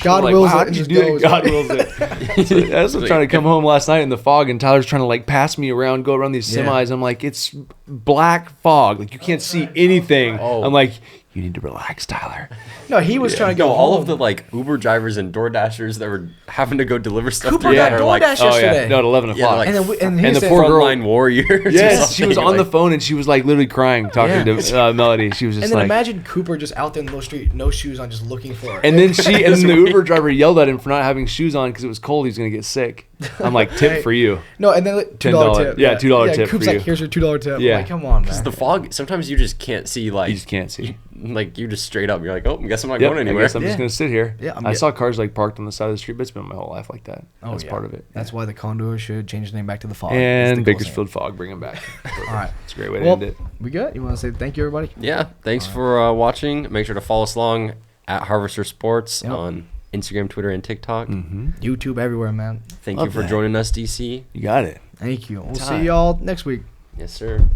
God Like, wills wow, it. how'd And you just do it? goes. God wills it. So that's what I'm trying to come home last night in the fog, and Tyler's trying to like pass me around, go around these Yeah. semis. I'm like, it's black fog, like you can't see anything. Oh. I'm like, you need to relax, Tyler. No, he was trying to go Go all home. of the like Uber drivers and Door Dashers that were having to go deliver stuff Cooper through got that are like, DoorDash Oh yeah, yesterday. no, at 11 yeah, o'clock. like And then and And he the said, poor girl- frontline warriors. or Yes, she was something, on the like- phone and she was like literally crying, talking Yeah. to Melody. She was just and then like, imagine Cooper just out there in the middle of the street, no shoes on, just looking for it. and then the Uber driver yelled at him for not having shoes on because it was cold. He was gonna get sick. I'm like, tip Hey. for you. No, and then like, $2 tip. Yeah, $2 tip Coop's for like, you. here's your $2 tip. Yeah. I'm like, come on, man. The fog. Sometimes you just can't see. Like You just can't see. Like you just straight up. You're like, oh, I guess I'm not Yep, going I anywhere. guess I'm just Yeah. gonna sit here. Yeah, I saw cars like parked on the side of the street, but it's been my whole life like that. That's part of it. That's why the Condor should change his name back to the Fog. And It's the coolest Bakersfield Fog, bring them back. name. All right. It's a great way to Well, end it. we good? You want to say thank you, everybody? Yeah. Thanks for watching. Make sure to follow us along at Harvester Sports Yep. on Instagram, Twitter, and TikTok. YouTube everywhere, man. Thank Love you for that. joining us, DC. You got it. Thank you. We'll Time. see y'all next week. Yes, sir.